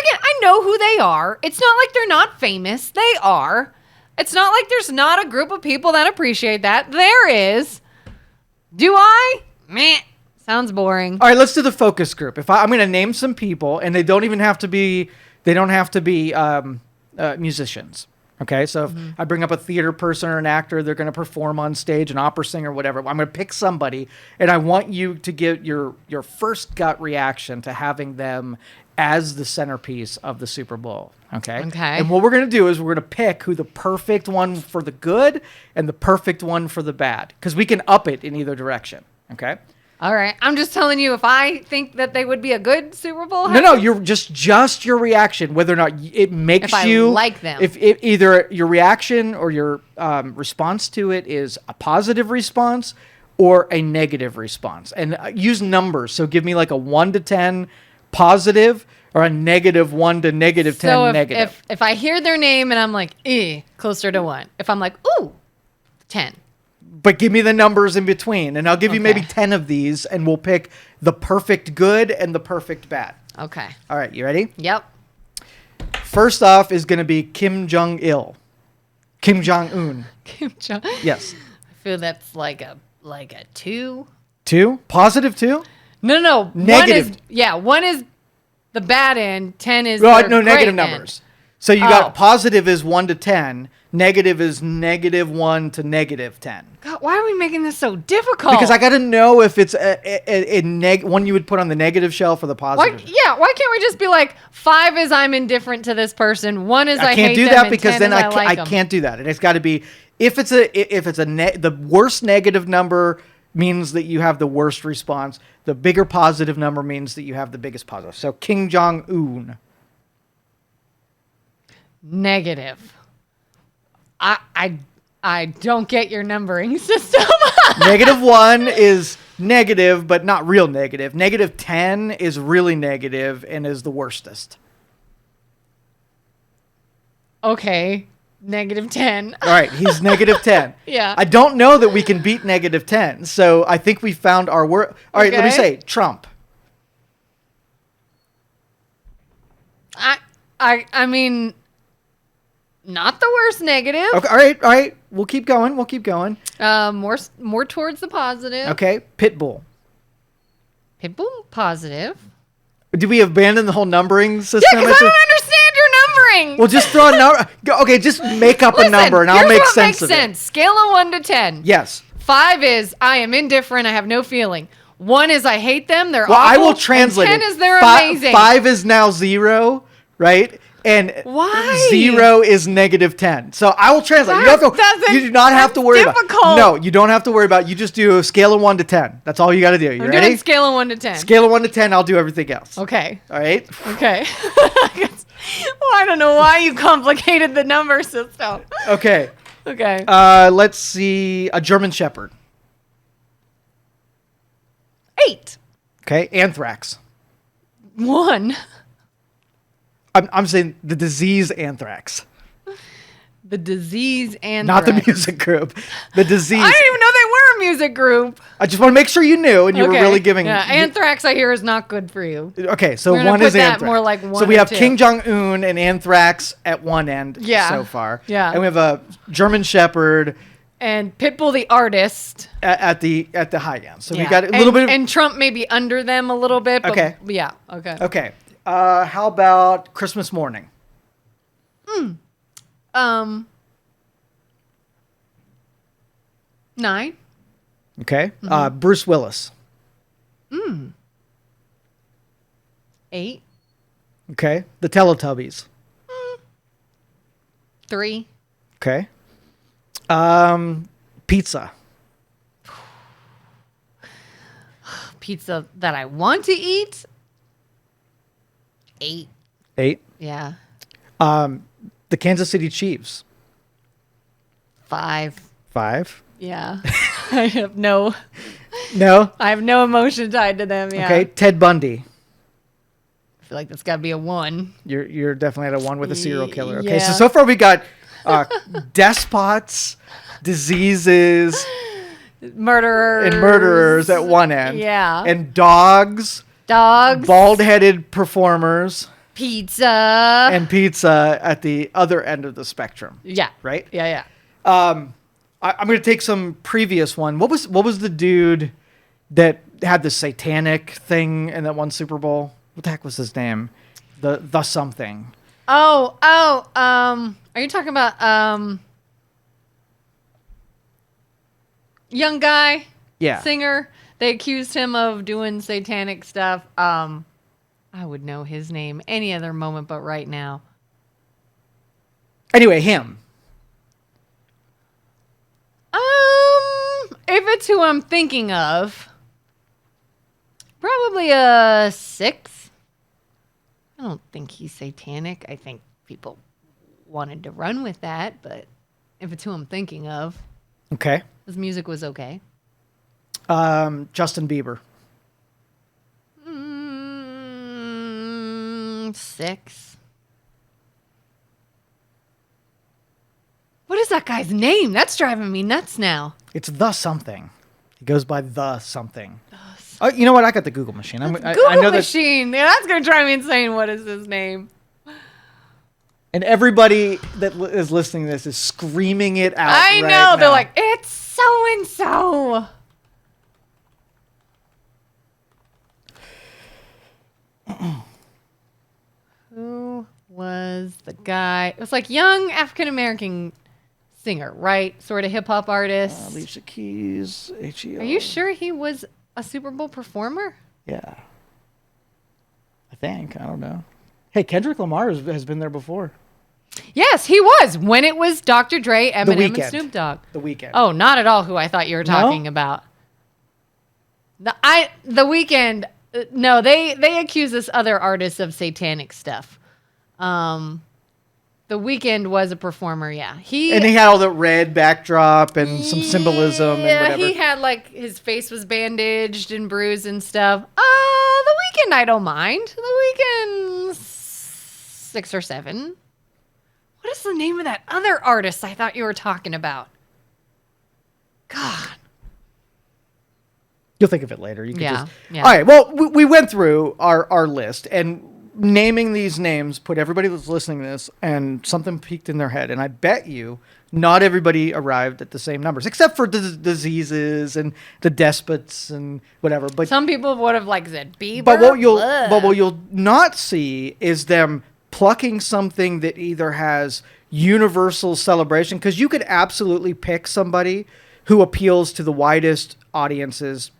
again, I know who they are. It's not like they're not famous. They are. It's not like there's not a group of people that appreciate that. There is. Do I? Meh. Sounds boring. All right, let's do the focus group. I'm going to name some people, and they don't have to be musicians. Okay, so if I bring up a theater person or an actor, they're going to perform on stage, an opera singer, whatever. I'm going to pick somebody, and I want you to give your first gut reaction to having them as the centerpiece of the Super Bowl. Okay? Okay. And what we're going to do is we're going to pick who the perfect one for the good and the perfect one for the bad, because we can up it in either direction. Okay? All right. I'm just telling you if I think that they would be a good Super Bowl. No, you're just your reaction, whether or not it makes If I you like them. If either your reaction or your response to it is a positive response or a negative response, and use numbers. So give me like a 1 to 10 positive or a -1 to -10 negative. If I hear their name and I'm like, closer to 1. If I'm like, ooh, 10. But give me the numbers in between, and I'll give you maybe Okay. 10 of these, and we'll pick the perfect good and the perfect bad. Okay. All right, you ready? Yep. First off is going to be Kim Jong-il. Kim Jong-un. Kim Jong. Yes. I feel that's like a 2. 2? Positive 2? No. Negative. One is the bad end. 10 is No, the negative great numbers. So you got positive is 1 to 10. Negative is -1 to -10. God, why are we making this so difficult? Because I got to know if it's one you would put on the negative shelf or the Why positive. can't we just be like 5 is I'm indifferent to this person, 1 is I can't hate do them, that and because 10 then is I like them. can't do that. And it's got to be if it's the worst negative number means that you have the worst response. The bigger positive number means that you have the biggest positive. So Kim Jong-un. Negative. I don't get your numbering system. -1 is negative, but not real negative. -10 is really negative and is the worstest. Okay. -10. All right, he's -10. Yeah. I don't know that we can beat -10, so I think we found our word. All right, let me say Trump. I mean, not the worst negative. Okay, all right. We'll keep going. More towards the positive. Okay, Pitbull. Pitbull, positive. Did we abandon the whole numbering system? Yeah, because I don't understand your numbering. Well, just throw a number. Okay, just make up a number, and I'll make sense of it. Scale of 1 to 10. Yes. 5 is I am indifferent. I have no feeling. 1 is I hate them. They're awful. I will translate and 10 it. is they're amazing. 5 is now 0, right? And why 0 is -10. So I will translate. You do not have to worry about. No, you don't have to worry about. You just do a scale of 1 to 10. That's all you got to do. You ready? Doing scale of 1 to 10. Scale of 1 to 10. I'll do everything else. Okay. All right. Okay. Well, I don't know why you complicated the number system. Okay. Okay. Let's see. A German Shepherd. 8. Okay. Anthrax. 1. I'm saying the disease anthrax. The disease anthrax. Not the music group. The disease. I didn't even know they were a music group. I just want to make sure you knew, and you were really giving. Yeah, anthrax I hear is not good for you. Okay, so We're gonna 1 put is that anthrax. more like 1 so we or have 2. King Jong-un and anthrax at one end so far. Yeah. And we have a German Shepherd and Pitbull the artist at the high end. So we got a little bit of, and Trump maybe under them a little bit. But okay. Yeah. Okay. Okay. How about Christmas morning? 9. Okay. Bruce Willis. 8. Okay. The Teletubbies. 3. Okay. Pizza. Pizza that I want to eat. 8. 8. Yeah. The Kansas City Chiefs. 5. 5. Yeah. I have no emotion tied to them. Yeah. Okay. Ted Bundy. I feel like that's got to be a 1. You're definitely at a 1 with a serial killer. Okay. Yeah. So far we got despots, diseases, murderers at one end. Yeah. And dogs, bald-headed performers, pizza, and pizza at the other end of the spectrum. Yeah. Right? Yeah. I'm going to take some previous one. What was the dude that had the satanic thing in that one Super Bowl? What the heck was his name? The something. Are you talking about young guy? Yeah. Singer. They accused him of doing satanic stuff. I would know his name any other moment but right now. Anyway, him. If it's who I'm thinking of, probably a 6. I don't think he's satanic. I think people wanted to run with that, but if it's who I'm thinking of, Okay. his music was okay. Justin Bieber. 6. What is that guy's name? That's driving me nuts now. It's the something. He goes by the something. Oh, you know what? I got the Google machine. I Google machine. Yeah, that's going to drive me insane. What is his name? And everybody that is listening to this is screaming it out. I know. Now. They're like, it's so-and-so. Who was the guy? It was like young African-American singer, right? Sort of hip-hop artist. Alicia Keys, H.E.O. Are you sure he was a Super Bowl performer? Yeah. I think. I don't know. Hey, Kendrick Lamar has been there before. Yes, he was. When it was Dr. Dre, Eminem, and Snoop Dogg. The Weeknd. Oh, not at all who I thought you were talking about. The Weeknd. No, they accuse this other artist of satanic stuff. The Weeknd was a performer, yeah. He had all the red backdrop and some symbolism and whatever. He had like his face was bandaged and bruised and stuff. The Weeknd I don't mind. The Weeknd 6 or 7. What What is the name of that other artist I thought you were talking about? God. You'll think of it later. You can Yeah, just... yeah. All right. Well, we went through our list, and naming these names put everybody that's listening to this, and something peaked in their head. And I bet you not everybody arrived at the same numbers, except for the diseases and the despots and whatever. But some people would have like said Bieber. But what you'll not see is them plucking something that either has universal celebration, because you could absolutely pick somebody who appeals to the widest audiences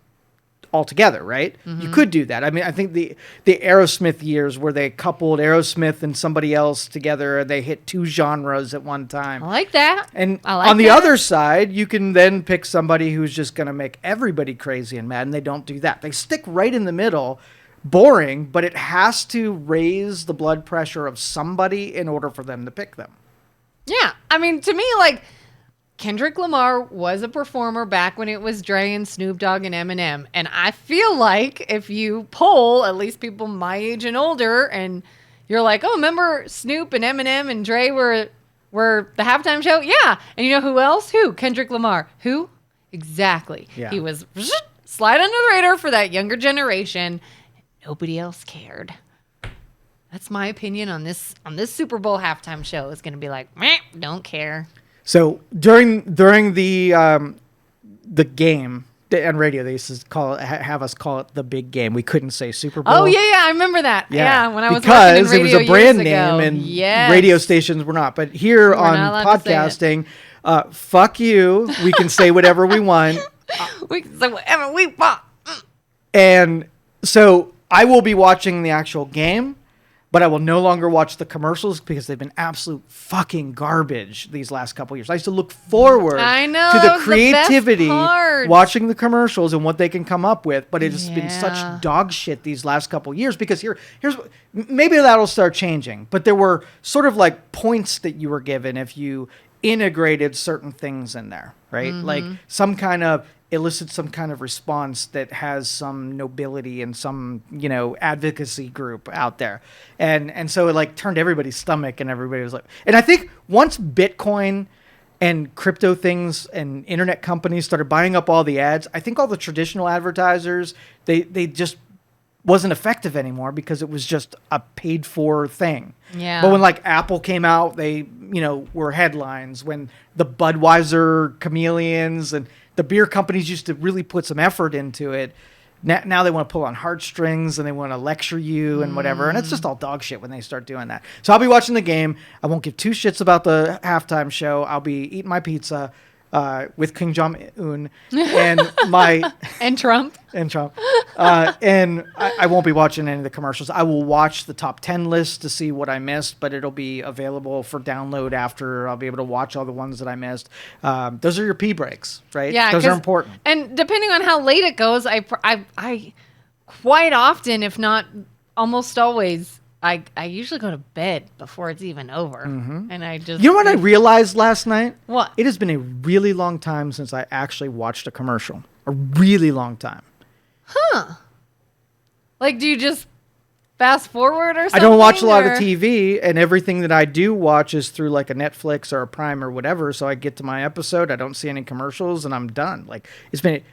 altogether, right? Mm-hmm. You could do that. I mean, I think the Aerosmith years where they coupled Aerosmith and somebody else together, and they hit 2 genres at one time. I like that. And I like on the that. other side, you can then pick somebody who's just going to make everybody crazy and mad, and they don't do that. They stick right in the middle, boring, but it has to raise the blood pressure of somebody in order for them to pick them. Yeah. I mean, to me, like, Kendrick Lamar was a performer back when it was Dre and Snoop Dogg and Eminem. And I feel like if you poll at least people my age and older, and you're like, oh, remember Snoop and Eminem and Dre were the halftime show? Yeah. And you know who else? Who? Kendrick Lamar. Who? Exactly. Yeah. He was slide under the radar for that younger generation. Nobody else cared. That's my opinion on this Super Bowl halftime show. Is going to be like, meh, don't care. So during the game on radio, they used to have us call it the big game. We couldn't say Super Bowl. Oh yeah, I remember that. Yeah, when I was because working in radio it was a brand years name ago. and Yes. radio stations were not. But here on not allowed to say podcasting, fuck you. We can say whatever we want. We can say whatever we want. And so I will be watching the actual game, but I will no longer watch the commercials because they've been absolute fucking garbage these last couple of years. I used to look forward I know, to that the was the best creativity part. watching the commercials and what they can come up with, but it has been Yeah. such dog shit these last couple of years because here's maybe that'll start changing, but there were sort of like points that you were given if you integrated certain things in there, right? Mm-hmm. Like some kind of elicit some kind of response that has some nobility and some, advocacy group out there. And so it like turned everybody's stomach, and everybody was like, and I think once Bitcoin and crypto things and internet companies started buying up all the ads, I think all the traditional advertisers, they just wasn't effective anymore because it was just a paid for thing. Yeah. But when like Apple came out, they, were headlines. When the Budweiser chameleons and the beer companies used to really put some effort into it. Now they want to pull on heartstrings and they want to lecture you and whatever. And it's just all dog shit when they start doing that. So I'll be watching the game. I won't give 2 shits about the halftime show. I'll be eating my pizza with King Jong-un and And Trump. and I won't be watching any of the commercials. I will watch the top 10 list to see what I missed, but it'll be available for download after. I'll be able to watch all the ones that I missed. Those are your pee breaks, right? Yeah, those are important. And depending on how late it goes, I quite often, if not almost always, I usually go to bed before it's even over. Mm-hmm. And I just... You know what I realized last night? What? It has been a really long time since I actually watched a commercial. A really long time. Huh. Like, do you just fast forward or something? I don't watch a lot of TV, and everything that I do watch is through like a Netflix or a Prime or whatever. So I get to my episode, I don't see any commercials, and I'm done. Like,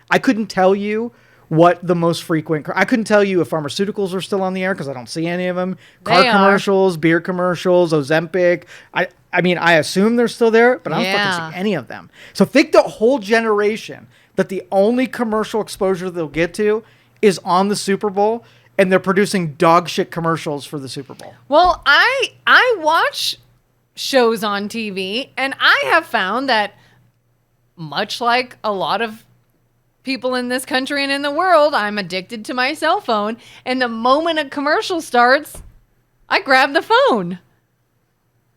I couldn't tell you what the most frequent... I couldn't tell you if pharmaceuticals are still on the air because I don't see any of them. Car commercials, beer commercials, Ozempic. I mean, I assume they're still there, but I don't fucking see any of them. So think the whole generation that the only commercial exposure they'll get to is on the Super Bowl, and they're producing dog shit commercials for the Super Bowl. Well, I watch shows on TV, and I have found that much like a lot of people in this country and in the world, I'm addicted to my cell phone, and the moment a commercial starts, I grab the phone.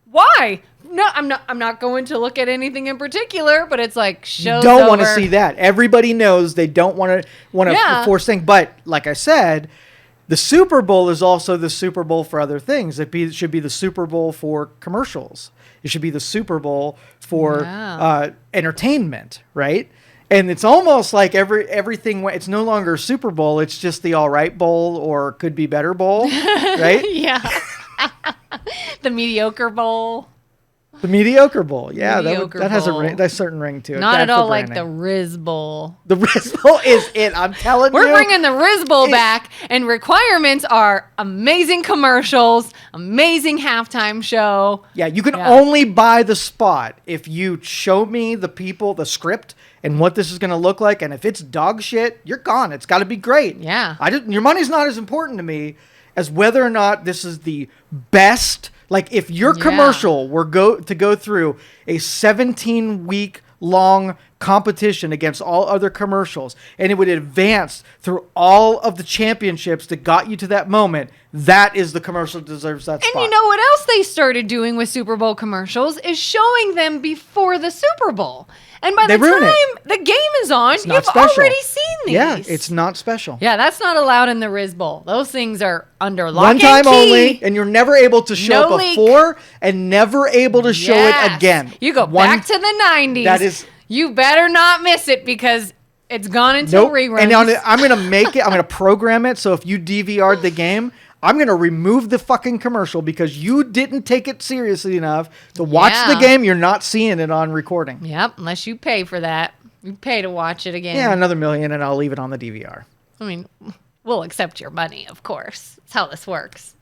Why? No, I'm not going to look at anything in particular, but it's like show's You don't over. want to see that. Everybody knows they don't want to force things. But like I said, the Super Bowl is also the Super Bowl for other things. It should be the Super Bowl for commercials. It should be the Super Bowl for entertainment, right? And it's almost like everything. It's no longer Super Bowl. It's just the All Right Bowl or Could Be Better Bowl, right? Yeah. The mediocre bowl. The Mediocre Bowl. Yeah, Mediocre that has Bowl. a certain ring to it. Not Bad at for all like the branding. Riz Bowl. The Riz Bowl is it. I'm telling you. We're bringing the Riz Bowl back, and requirements are amazing commercials, amazing halftime show. Yeah, you can only buy the spot if you show me the script, and what this is going to look like. And if it's dog shit, you're gone. It's got to be great. Yeah. Your money's not as important to me as whether or not this is the best. Like, if your commercial were to go through a 17-week long competition against all other commercials, and it would advance through all of the championships that got you to that moment, that is the commercial that deserves that spot. And you know what else they started doing with Super Bowl commercials is showing them before the Super Bowl. And by the time the game is on, you've already seen these. Yeah, it's not special. Yeah, that's not allowed in the Riz Bowl. Those things are under lock One and time key. only, and you're never able to show No it leak. before and never able to show it again. You go back to the 90s. That is... You better not miss it because it's gone until reruns. And I'm going to make it, I'm going to program it so if you DVR'd the game, I'm going to remove the fucking commercial because you didn't take it seriously enough to watch the game. You're not seeing it on recording. Yep, unless you pay for that. You pay to watch it again. Yeah, another $1 million and I'll leave it on the DVR. I mean, we'll accept your money, of course. That's how this works.